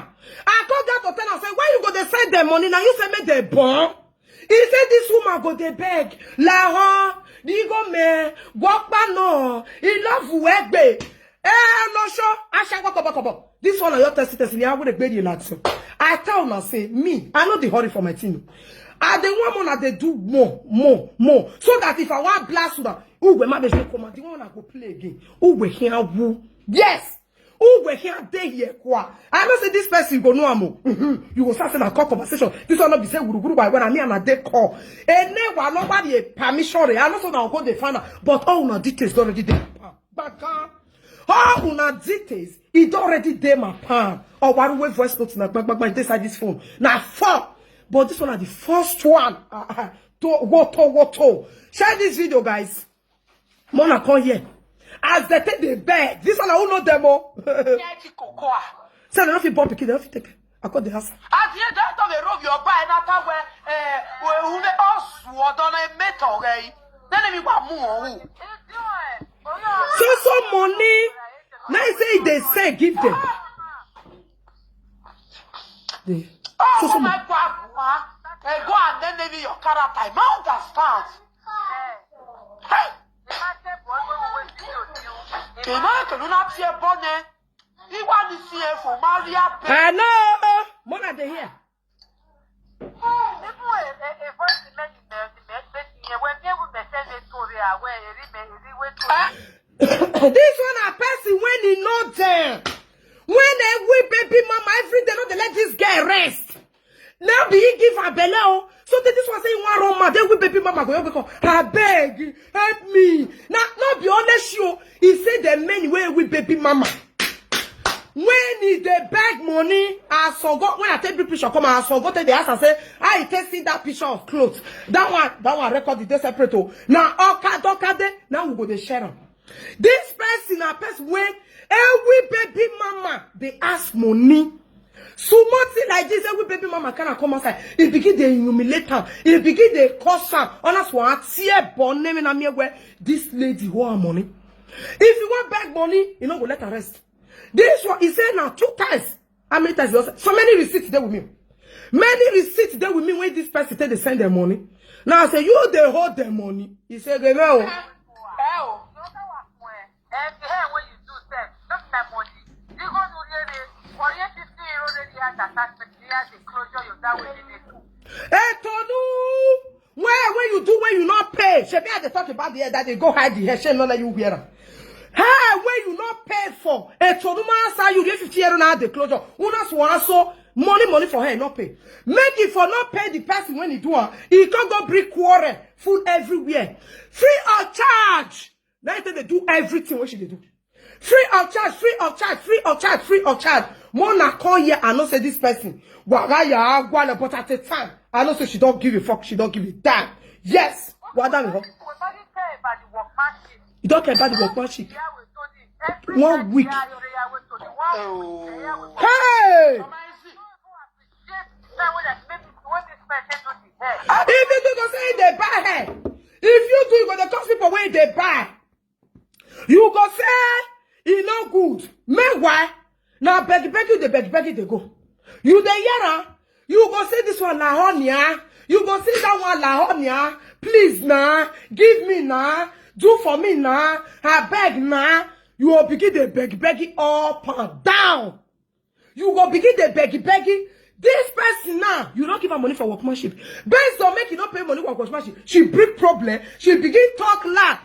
I call that to tell her say why you go they send them money now you say make they born. He said this woman go they beg. La digo me walk no. He love wegbe. No show. I shall walk. This one of your testing. I would have made you like so. I tell now say me. I know the hurry for my team. I the one that they do more. So that if I want blast them, who will my come the one I go play again. Who will hear who? Yes. Who will hear day here kwa? I know say this person go no amo. You will start saying a call conversation. This one not be say guru by when I mean a day call. And never nobody permission. I know so now go they find out. But all my details already there. Baka. All my details it already there my palm. Or one way voice notes na bang inside this phone. Now 4. But this one are the first one. What? Share this video, guys. Mona come here. As they take the bed, this one I will know them all. Say they don't feel bomb, they don't feel take. I got the house. At the end of the road, you're buying that where who they all swore on a metal, eh? Then we want more. So money. Now say they say give them. So my God, go and then maybe your character. I don't understand. Hey. I know. Mona de here. This one a person when he not there. When every baby mama every day not they let this girl rest. Now be he give her belly. So this one saying one wrong man, then we baby mama go because I beg, help me. Now not be honest you. He said the men where we baby mama. When he they beg money, I forgot when I take the picture come I forgot the ask and say, I take see that picture of clothes. That one record the separate. Now now we go to share them. This person a person when every baby mama they ask money. So much like this, every baby mama cannot come outside. It begin to humiliate her. It begin to cause her. Honest one, tear born name in me where this lady want money. If you want back money, you know go let her rest. This one he said now 2 times. How many times? So many receipts there with me. Many receipts there with me when this person they send their money. Now I say you they hold their money. He said they know. When you do when you not pay, she be at the talk about the hair that they go hide the hair, she not let you wear them. Hey, when you not pay for a tonuma say you get 50 euro now the closure. Unas one so money for her not pay. Make it for not pay the person when he do her. He can't go bring quarrel, food everywhere. Free of charge. Now they do everything what she do. Free of charge, free of charge, free of charge, free of charge. Mona come here and not say this person. But at the time, I know say she don't give a fuck, she don't give a damn. Yes. What damn it? You don't care about the workmanship. 1 week. Hey! If you do go say they buy her, if you do go the cost people when they buy, you go say it no good. Meanwhile, now beg you they go. You the yara, you go say this one la honia, you go say that one la honia. Please nah, give me nah, do for me nah, I beg nah. You will begin the beg up and down. You go begin the beg. This person now, you don't give her money for workmanship. Based on making not pay money for workmanship, she bring problem. She begin talk loud.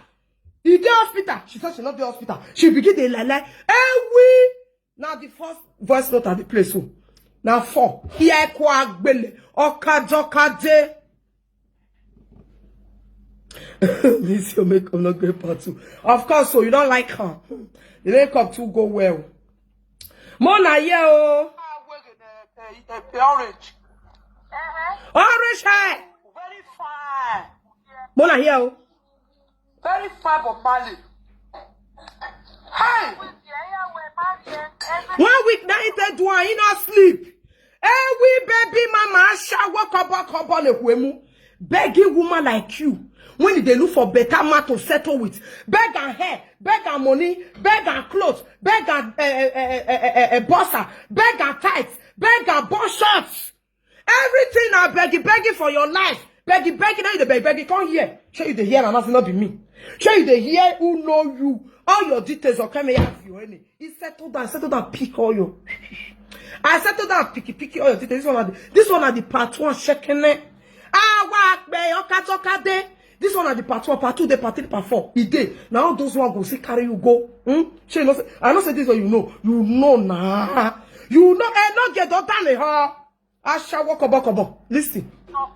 In the hospital, she said she not the hospital. She begin the lie. We now the first voice note at the place. So now 4. Here kwa gbele okajokade. This your makeup not great part 2. Of course, so you don't like her. The makeup too go well. Mona yo. Orange. Orange hair. Very fine. Mona here. Very fine, but Mali. Hey! 1 week now he do he not sleep. Every baby mama shower cover le huemu. Begging woman like you. When they look for better man to settle with, beg and hair, beg and money, beg and clothes, beg and bossa, beg and tights, beg and boss shorts. Everything now begging for your life. Begging, now you the begging, come here. Show you the hair and nothing not be me. Show you the hair who know you. All your details are coming out of you. He settled down, pick all your. I settled down, picky all your details. This one are the part 1 checking it. This one are the part 1, part 2, the part 3, part 4. He did. Now all those one go see carry you go. She know say, I know say this one you know. You know nah. You know not get done her. I shall walk about. Listen. Oh.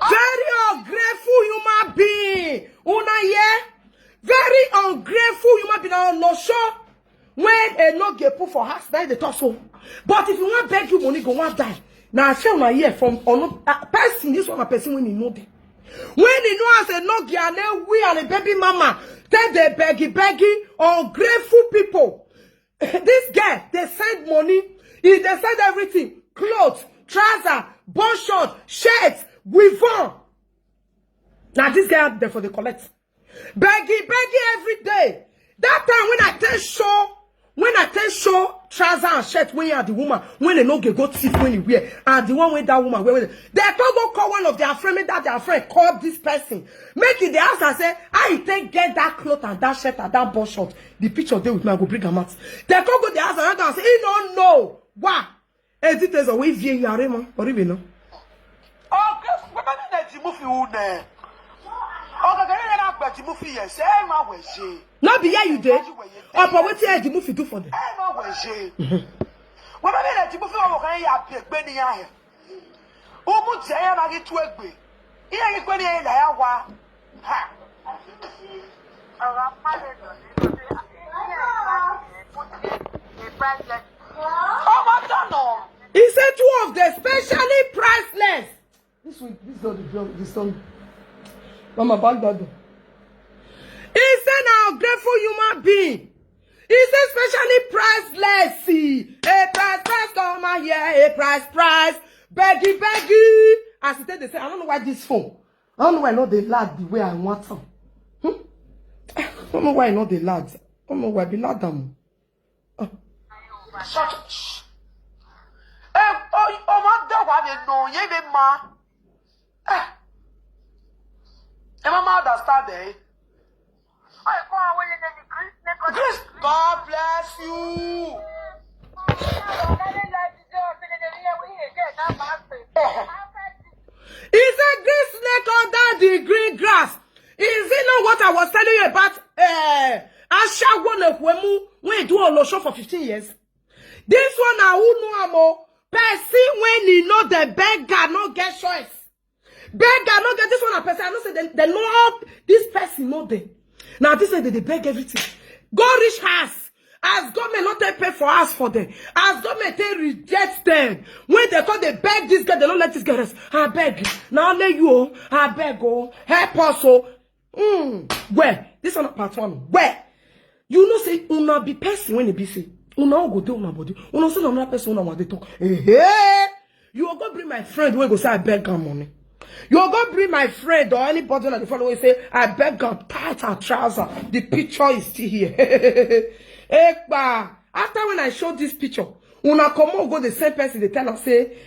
Very ungrateful human being. Una yeah? Very ungrateful human being. No sure. When a no get put for house, now they talk so. But if you want beg you money, go want die. Now I share my ear from person. This one a person when he know them. When he know as a no get we and a baby mama, then they begging ungrateful people. This guy they send money. They send everything: clothes, trousers, bun short, shirts, weave-on. Now this guy out there for the collect. Begging every day. That time when I tell show trouser and shirt when you are the woman, when they no get go thief when you wear, and the one with that woman wear, they can't go call one of their friend, that their friend call this person. Make it the house and say, I take get that cloth and that shirt and that ball short. The picture there with me, I go bring them out. They can't go the house and say, he don't know. Why? Hey, this is a way via Yarema, or even no. Oh, what are the movie who there? Oh, the movie, yes, my way, she. Not be here you did. Oh, but what the movie do for them? My way, she. What are the movie of a penny here? Who would say I get to a bit? Here you go, ha. Oh, my God. He said two of them, especially priceless. This one, this one. Mama, back that door. He said, now, grateful human being. He said, especially priceless. A price, come on here. A price. Beggy. As he said, they say, I don't know why this phone. I don't know why not they lad the way I want them. I don't know why not they lads. I don't know why they lad them. Shut. Oh, my dog, I didn't know. You ma. Mama understand, eh? Grace, God bless you. Is a green snake under the green grass? Is it not what I was telling you about? Asha one Wemu when do all show for 15 years. This one I who know amo. Person when he know the beggar no get choice. Beggar no get this one a person. I know say they know this person know them. Now this is they beg everything. Go rich house. As government not take pay for us for them. As government they reject them. When they call they beg this guy, they don't let this guy rest. I beg. Now only you. I beg oh. Help us oh. Where? This one part one. Where? You know say una be person when they be say. Una go do una body. Una say another person una want to talk. Hey. You will go bring my friend when go say I beg her money. You will go bring my friend or anybody that the follow say I beg her tight and trouser. The picture is still here. After when I show this picture, una come on go the same person they tell us say,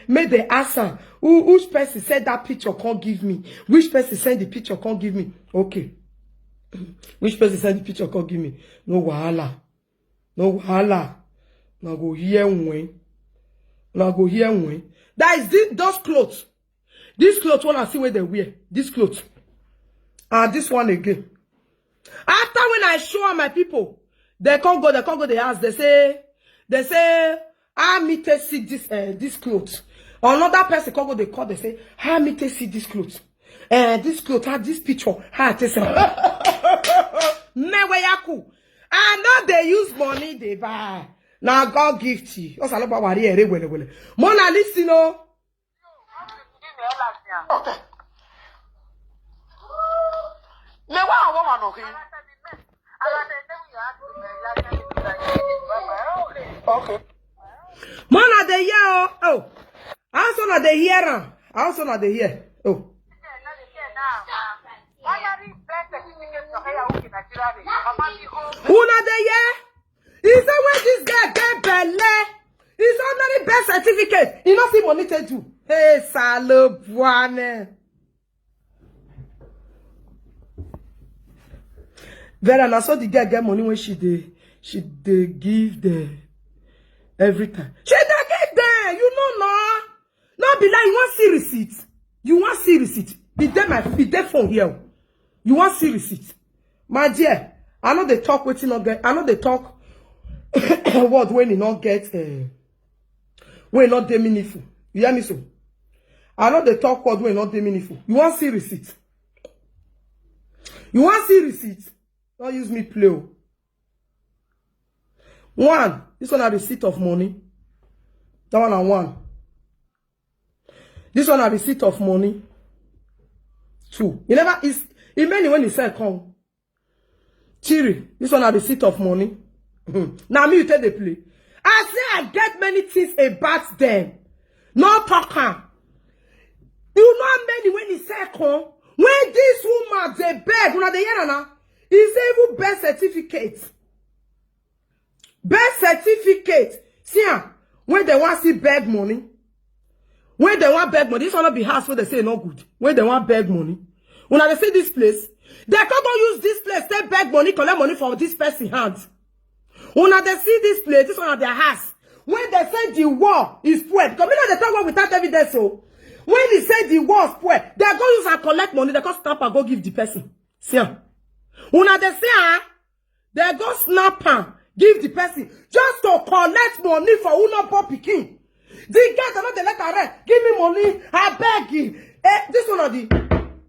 make the answer. Which person said that picture can't give me? Which person said the picture can't give me? Okay. Which person said the picture can't give me? No wahala. No wahala. Now go here when. Now go here when. That is this, those clothes. This clothes one I see where they wear. This clothes. And this one again. After when I show my people, they can't go, they ask, they say, I me to see this clothes. Another person can't go, they call, they say, I me to see this clothes. This clothes, this picture, I say, me where yaku. I know they use money, they buy. Now God gift you. Mona listen, no. Okay. Me wa woman okay. Okay. Mona the year oh. Also not the year. Also not the year. Oh. Una the year? Is that when this guy get belly? He's ordinary birth certificate. He not see money to do. Hey, Salobuane. Vera, I saw the girl get money when she they give the every time. She dey give them. You know no. No be like you want see receipt. You want see receipt. Be there phone here. You want see receipt. My dear, I know they talk waiting not get. I know they talk what when you not get when not dey meaningful. You hear me so? I know they talk what when not dey meaningful. You want see receipt. You want see receipt. Don't use me play. One, this one a receipt of money. That one and one. This one a receipt of money. Two. You never is it many when you say come. Three. This one a receipt of money. Now me you tell the play. I say I get many things about them. No talker. You know many when you say come. When this woman they beg, una the hear now. It's even birth certificate. Birth certificate. See, when they want to see beg money. When they want beg money, this will not be house where they say no good. When they want beg money. When they say this place, they can't use this place, they beg money, collect money from this person's hands. When they see this place, this one of their house. When they say the war is poor, because we know they talk without evidence, so when they say the war is poor, they go use and collect money, they go snap and go give the person. See, when they say, they go snap and give the person just to collect money for Uno Pop Pikin. The guys are not the letter red. Give me money, I beg you. This one of the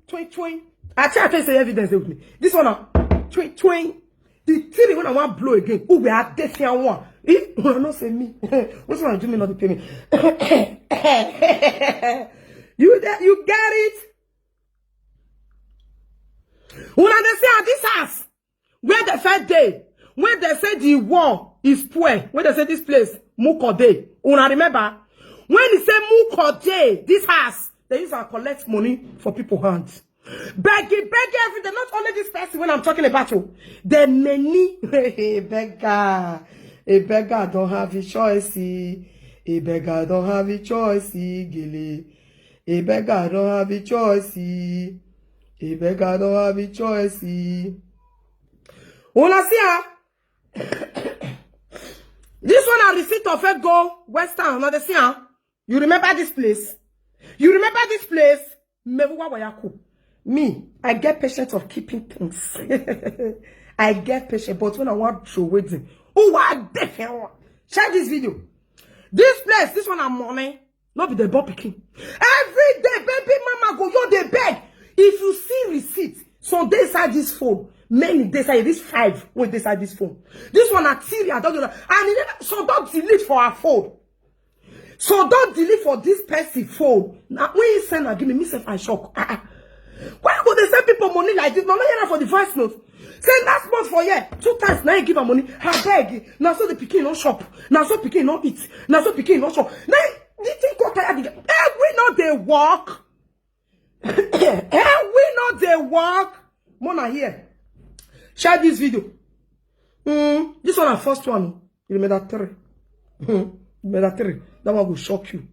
twing. I can't say evidence with me. This one of twing. The theory when I want blow again. Who we are defiant one. If not say me. What's one do me not to pay me? You get it? When they say this house, where the first day, when they say the war is poor, when they say this place, Mukode, una remember? When they say Mukode, this house, they use to collect money for people's hands. Begging everything, not only this person when I'm talking about you. The many, a beggar don't have a choice, a beggar don't have a choice, Gilly. A beggar don't have a choice, a beggar don't have a choice. Una see this one I receipt of a go Western. Now they see you remember this place? You remember this place? Me, I get patient of keeping things. I get patient, but when I want to wedding, oh, I definitely share this video. This place, this one I'm money, not be the Bob Pikin. Every day, baby mama go, yo, they beg. If you see receipt, so they inside this phone. Many days I this 5 when they inside this phone. This one at Syria, don't do that. And so don't delete for our phone. So don't delete for this person phone. Now when you send her, give me myself I shock. Why would they send people money like this? No, not here for the voice note. Send last month for year 2 times. Now you give her money. I beg. Now so the Pikin no shop. Now so Pikin no eat. Now so Pikin no shop. Now you think what tired? We know they walk. We know they walk. Mona here. Share this video. This one, the first one. You made that 3. You made that 3. That one will shock you.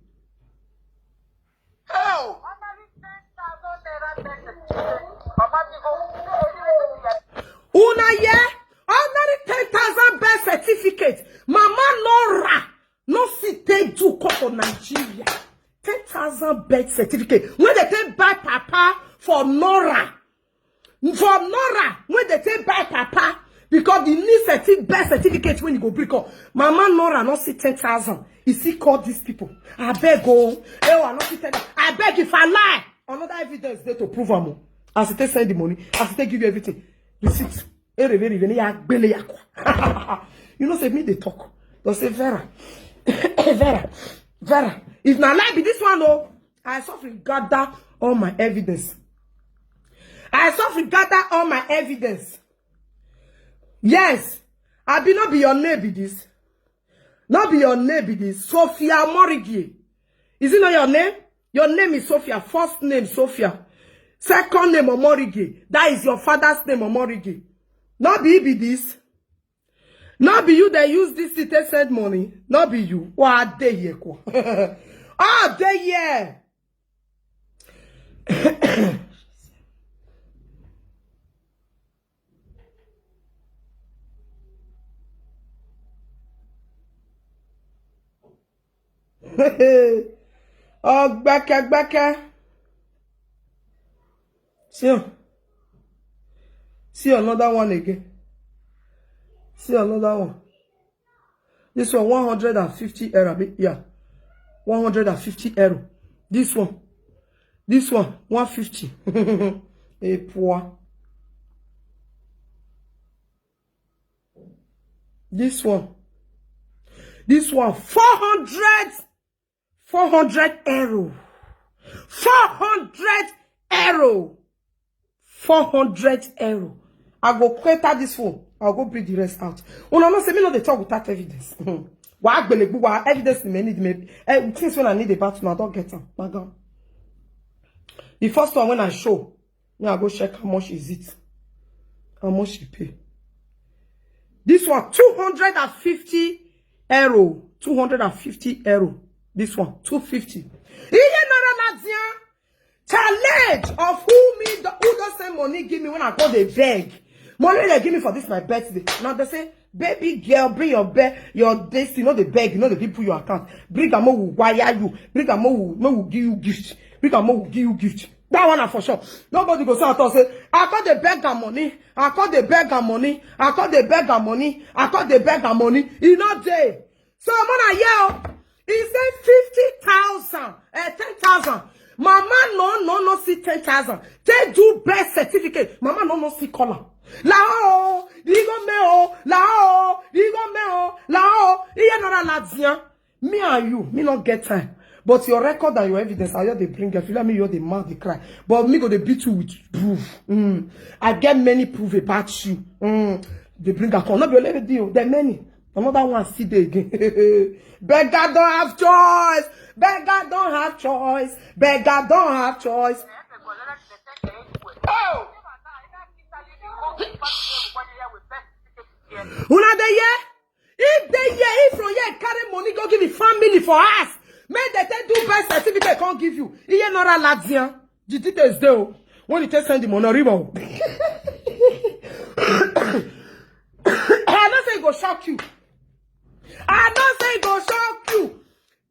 Oh! Una yeah, ordinary 10,000 birth certificate. Mama Nora, no see take to come for Nigeria. 10,000 birth certificate. When they take buy papa for Nora. For Nora, when they take buy papa, because the need birth certificate when you go break up. Mama Nora not see 10,000. You see call these people. I beg go. I not see 10,000. I beg if I lie. Another evidence there to prove am. As they send the money, as they give you everything. Receipt. You know, say me they talk. They say Vera. Vera. If not lie be this one though, I suffer gather all my evidence. Yes. I be not be your name be this. Not be your name be this. Sophia Morigi. Is it not your name? Your name is Sophia. First name Sophia. Second name Omorigi. That is your father's name Omorigi. Not be this. Not be you that use this to send money. Not be you. What day here? Ah, day here. Oh, back. See another one again. See another one. This one 150 error. Yeah. 150 error. This one 150. A poor. This one 400 euro. 400 euro. 400 euro. I go quit this phone. I'll go bring the rest out. Oh no, say me no they talk without evidence. What evidence me need things when I need about now, I don't get them. My God. The first one when I show, I go check how much is it. How much she pay? This one, 250 euro. 250 euro. This one, 250. Challenge of who does send money give me when I go they beg. Money they give me for this my birthday. Now they say, baby girl, bring your this, you know the beg, you know the people your account. Bring a more will wire you. Bring a more will give you gift. Bring a more will give you gift. That one for sure. Nobody goes out and say, I got the beg and money. I got the beg and money. I got the beg and money. I got the beg and money. It's not there. So I'm gonna yell. He said 50,000, 10,000. Mama no see 10,000. They do birth certificate. Mama no see color. Lao, digo meo, lao, digo meo, lao. Iye nora ladzian. Me and you, me not get time. But your record and your evidence, I hear they bring you. Feel me, you're the man, they cry. But me go they beat you with proof. I get many proof about you. They bring a call. Not be a deal. There are many. Another one see there again. Beggar don't have choice. Beggar don't have choice. Beggar don't have choice. Oh! Una de ye? If they ye, if from here carry money, go give the family for us. Make they take do birth certificate, can't give you. Iye nora ladian. The details there. When you take send the money, ribo. I don't say it go shock you. I don't say it go shock you.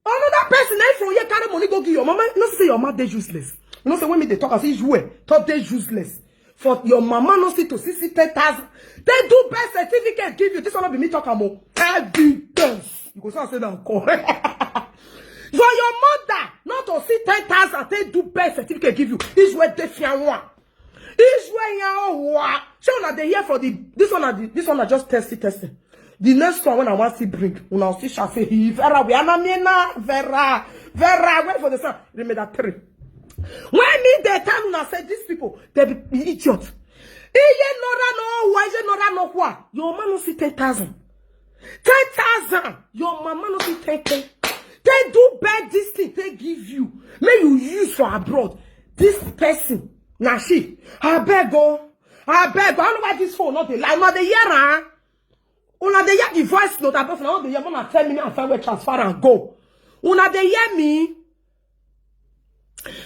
Another person now from here carry money go give your mama. You not say your mama they useless. You not say when me they talk as if you thought they useless. For your mama not see to 10,000. They do birth certificate give you. This one be me talk about evidence. You go say that call. For your mother not to see 10,000. They do birth certificate give you. This way they fear one. This way you what? So now they here for this one are just testing. The next one when I want to bring, when I see shall say, Vera, we are not Vera, wait for the sun. Remember that 3. When me the time when I said these people, they be idiots. Your man no see 10,000. 10,000. Your mama no see 10,000. They do bad this thing they give you. May you use for abroad. This person, now she, I beg. I don't know why this phone not the lie, not the year. Una de hear the voice note above now. The year mama tell me and find where transfer and go. Una de hear me.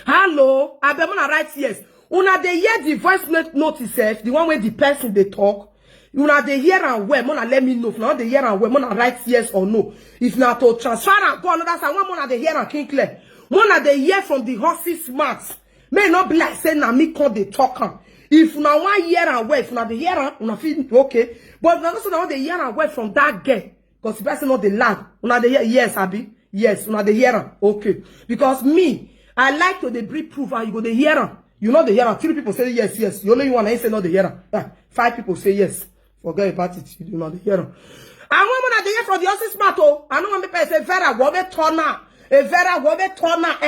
Hello, I be mona write yes. Una de hear the voice note itself, the one where the person they talk. Una de hear and where mona let me know. If now they hear and where mona write yes or no. If not to transfer and go another side, one mona de hear and king clear. Mona de hear from the horse's mouth. May not be like saying na me call the talker. If now 1 year and wait, now the year una feel okay. But now also now the year and wait from that girl. Because the person not the lad. Una the year, yes, Abi. Yes, una the year. Okay. Because me, I like to the breed proof and you go the year. You know the year. 3 people say yes, yes. You only one I say not the year. 5 people say yes. Forget about it. You do not the year. I want the year from the office matter. I know when people say Vera wobe turner. A Vera wobe turner.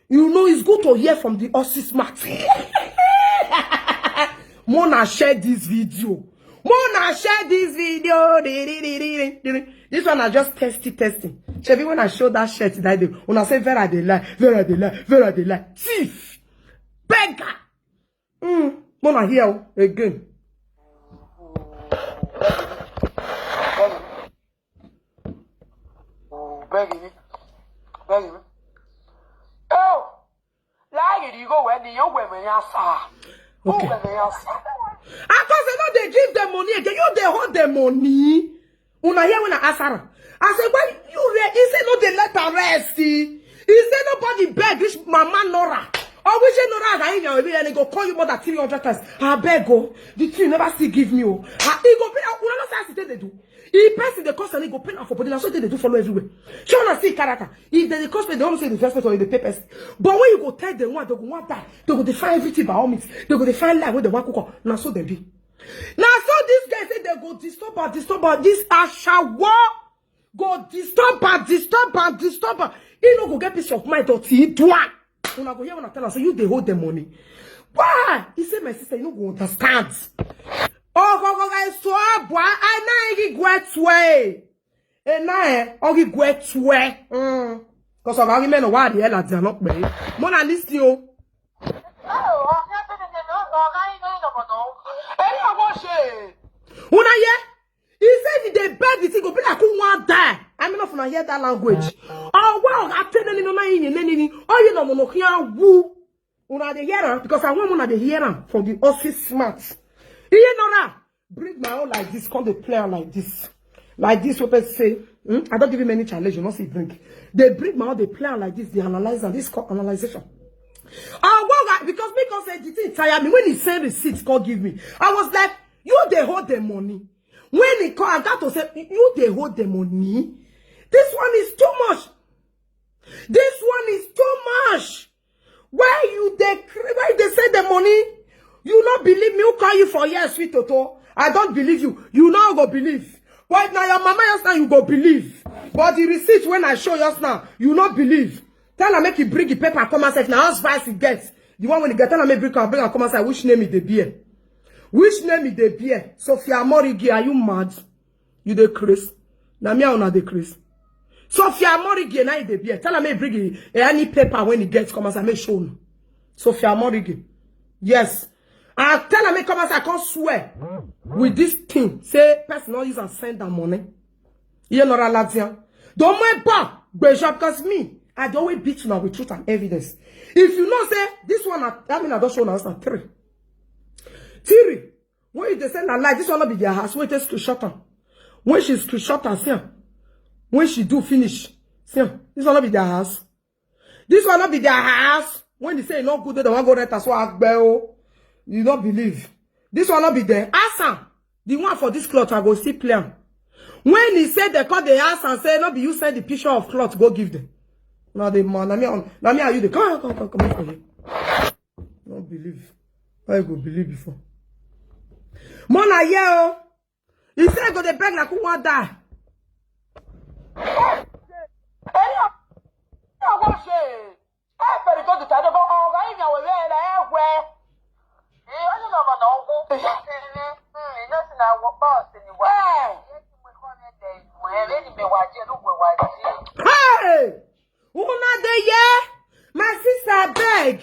You know it's good to hear from the office matter. Mona share this video. This one I just testing. Chevy when I show that shirt that day, when I say Vera they lie. Thief. Beggar. Mona here again. Begging. Oh, like you go when you women are. Okay. I can't say no, they give them money again. You they hold the money. Una here when I ask her. I said, when he said no, they let her rest. He said nobody beg this mama Nora. Or we say Nora and he go call you more than 300 times. I beg go. The tree never still give me. He go pay. Una not say they do. If person they cost and he go pay for body, that's what they do follow everywhere. She wanna see character. If they cost me, they don't say the first person or in the papers. But when you go tell them what they go want that, they go define everything by all means. They go define life where they want cook. Now so they be. Now so this guy say they go disturb this Ashawa go disturb. He no go get peace of mind or he do one. When I go here when I tell her, so you they hold the money. Why? He said my sister, you no go understand. Oh, guys, so boy, I know he get way. And now, oh, he get way. Because of argument of why the hell are not me. Mona listen you. una hear that language. Oh wow, I tell you no na yin. Oh you no no hear woo. Una dey hear am because I want una dey hear am from the office smart. You know na bring my own like this, come the player like this. Like this, people say, I don't give him any challenge, you know, see bring. They bring my own, they play like this, they analyze, and this called analyzation. Well, because say the thing tire me. When he sent receipts, God give me. I was like, you they hold the money. When he called, I got to say, you they hold the money. This one is too much. This one is too much. Why they send the money? You not believe me? Who call you for years, sweet Toto? I don't believe you. You now go believe. But now your mama just now you go believe. But the receipt when I show just now, you not believe. Tell her make you bring the paper come and say now how's vice it gets. The one when you get tell her make bring and come and say which name is the beer. Which name is the beer? Sophia Morigi, are you mad? You the Chris. Now me I not the Chris. Sophia Morigi now is the beer. Tell her make bring any paper when it gets come and say make show no. Sophia Morigi. Yes. I tell her make come and say I can't swear with this thing. Say person not use and send that money. You know that don't my back, because me, I don't always beat you now with truth and evidence. If you know say this one, I mean I don't show now it's not 3. 3. When you send a lie, this one not be their house. When you screenshot her. When she screenshot her, see, when she do finish, see, this one not be their house. This one not be their house. When they say not good, they don't go there as well. You don't believe. This one not be there. Asa, the one for this cloth, I go see clear. When he said they call the house and say, no be you send the picture of cloth, go give them. Now the man, now me are you the come for you. Don't believe. I go believe before. Mona yeah. He said go the beg like who want die. Hey! Who not there, yeah? My sister beg.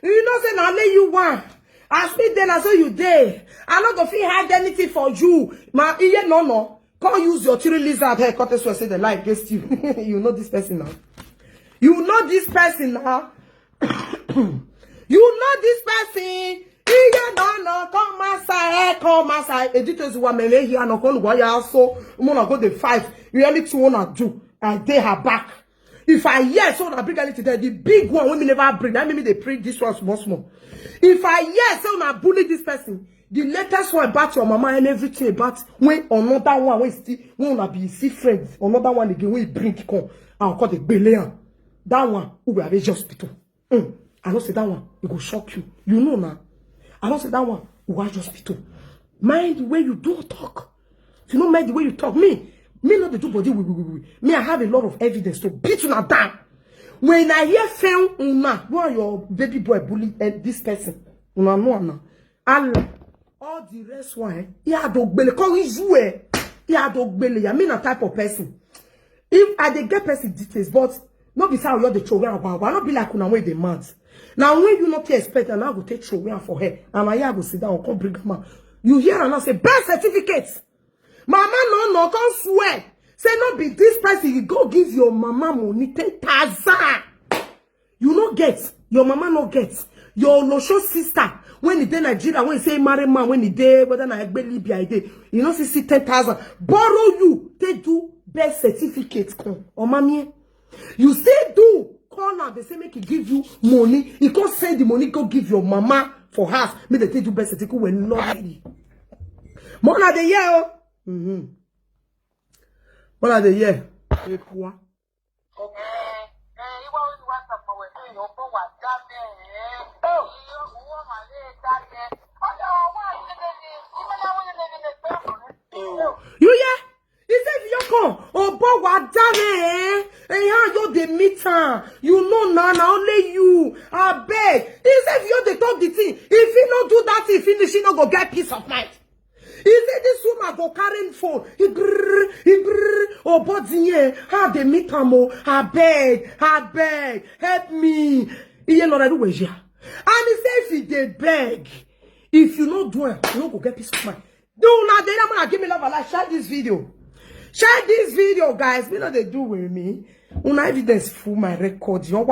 You know, say, now let you one. I speak then, I saw you there. I'm not going to hide anything for you. My ear, no. Can't use your 3 lizard hair. Cut this way, say the lie against you. You know this person now. You know this person now. You know this person. No, come my side. Editors who are mele here no kon why so wanna go the fight. Reality wanna do. And they her back. If I hear so na bring anything there, the big one when me never bring. That maybe they print this one small. If I hear so na bully this person, the latest one about your mama and everything about when another one when still wanna be see friends, another one again when bring come. I'll call the belean. That one who will arrange hospital. I don't say that one, it will shock you. You know now. I don't say that one, why hospital. Mind the way you do talk. If you don't mind the way you talk, me not the two body. Me, I have a lot of evidence to beat you down. When I hear film, why your baby boy bully this person? No. All the rest why? Yeah, dog belly. Call you yeah, dog belly. I mean a type of person. If I dey get person details, but not be how you're the children about. I not be like una way the months. Now when you not expect and I go take children for her, and I go sit down, come bring her. You hear and I say birth certificates. Mama no come swear. Say not be this person. You go give your mama money 10,000. You not get your mama not get your Losho sister. When he day Nigeria, when he say marry man, when he day whether na Egbe Libya day, you know see 10,000. Borrow you, they do birth certificates come. Or mommy, you say do. Call now, they say make he give you money. He can't send the money, go give your mama for house. Make they take you birth certificate when not ready. Mona the year. Mona the year. You yeah? He said you come. Oh, boy, what damn and you the meter. You know now only you. I beg. He said you the talk the thing. If he not do that, he finish, he not go get peace of mind. He said this woman go carrying phone. He brrr. Oh, but yeah, how the meter mo? I beg, help me. He ain't not do And he said if he dey beg, if you not do it, you not go get peace of mind. Do not. Then I'm gonna give me love a like. Share this video. Share this video, guys. You know they do with me. Una evidence full my record. You know,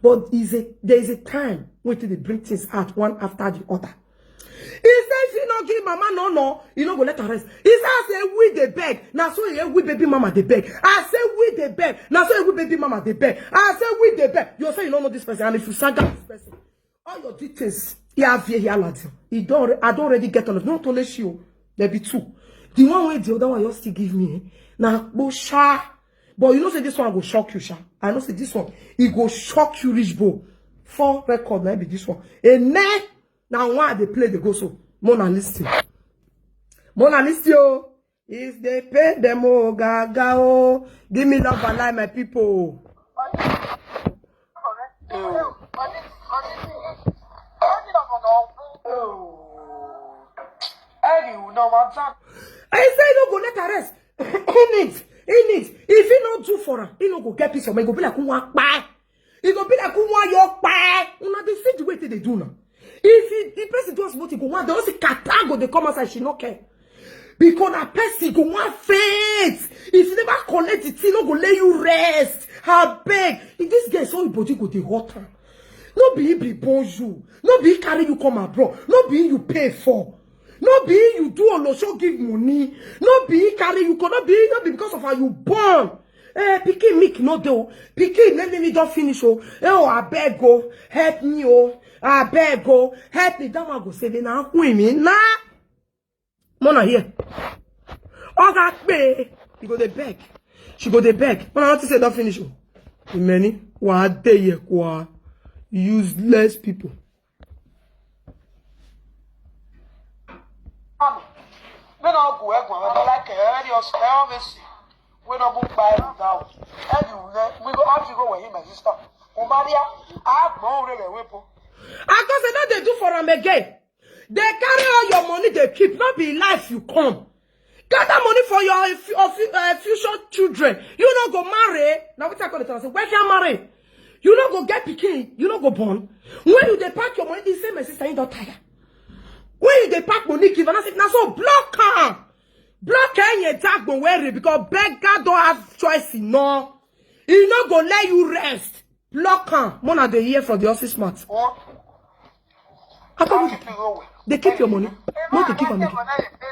but there is a time when they bring things out one after the other. He said, if you not give mama no, you not go let her rest. He said, I say we the beg. Now so we baby mama the beg. I say we the beg. Now so we baby mama the beg. I say we the beg. You say you don't know this person, and if you sang out this person, all your details, I don't already get all of them. Not only you, there be two. The one way the other one you still give me. Now sha. But you know say this one go shock you, sha. I know say this one, it go shock you, rich boy. For record, maybe this one. And now why they play the go so? Mona Listio. Mona Listio is they pay them oh gaga oh. Give me love and life, my people. I say no go let her rest. In it. If he not do for her, he no go get peace of mind. He go be like he go be like your pie. Una they see the way they do now. If the person does what he go want, they don't say Katago, they come outside, she not care. Because a person go want faith. If you never collect it, he not go let you rest. I beg. If this guy saw your body go the water. No be he be bonjour. No be he carry you come abroad. No be he you pay for. No be he you do all show give money. No be he carry you come. No be because of how you born. Pikin make no do. Pikin let me don't finish oh. I beg go help me oh. I beg go help me. That one go say now women nah. Mona here. Oh that pay. You go they beg. She go they beg. When I want to say don't finish oh. Many what they here useless people. When I go like always. We don't book by down. And we go out to go with him, my sister. Maria, I have more weapon. I can say that they do for them again. They carry all your money they keep, not be life you come. Gather money for your future children. You don't go marry. Now what I call it? I say, where can marry? You don't go get picking. You don't go born. When you they pack your money, they say, my sister, you don't tire. When you they pack money, give and I say, now so block her. Block any tag go worry because beggar don't have choice no. He not go let you rest. Block her. Mona they here for the office mat. They keep your money. Not they keep your money. This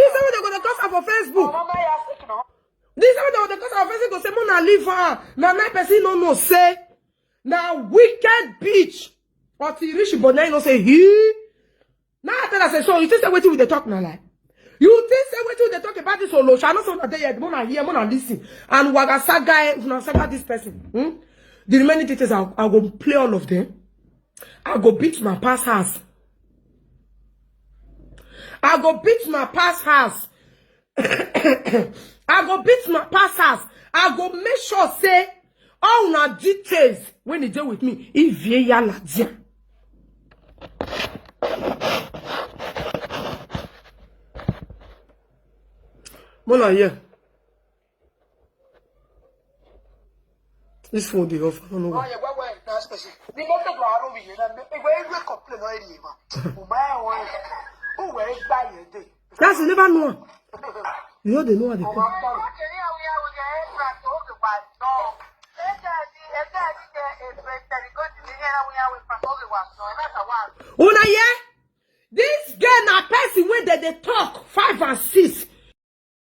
is what they're gonna cost her for Facebook. This is what they're gonna cost her for Facebook. Go say Mona leave her. Now 9% no say. Now wicked bitch. But he reach but now you know say he. Now I tell her say so you think say wetin we dey talk now like. You think say wetin we dey talk about this solo? I know so that they Mona hear, Mona listen, and waga saga this person. The remaining details I'll go play all of them. I'll go beat my past house. I'll go beat my past house. I'll go beat my past house. I'll go make sure say all my details when they deal with me. If you la dia. Mona here. This phone they offer. I don't know. That's you never know. You know they know what they call. Una yeah? This girl na person when they talk 5 and 6.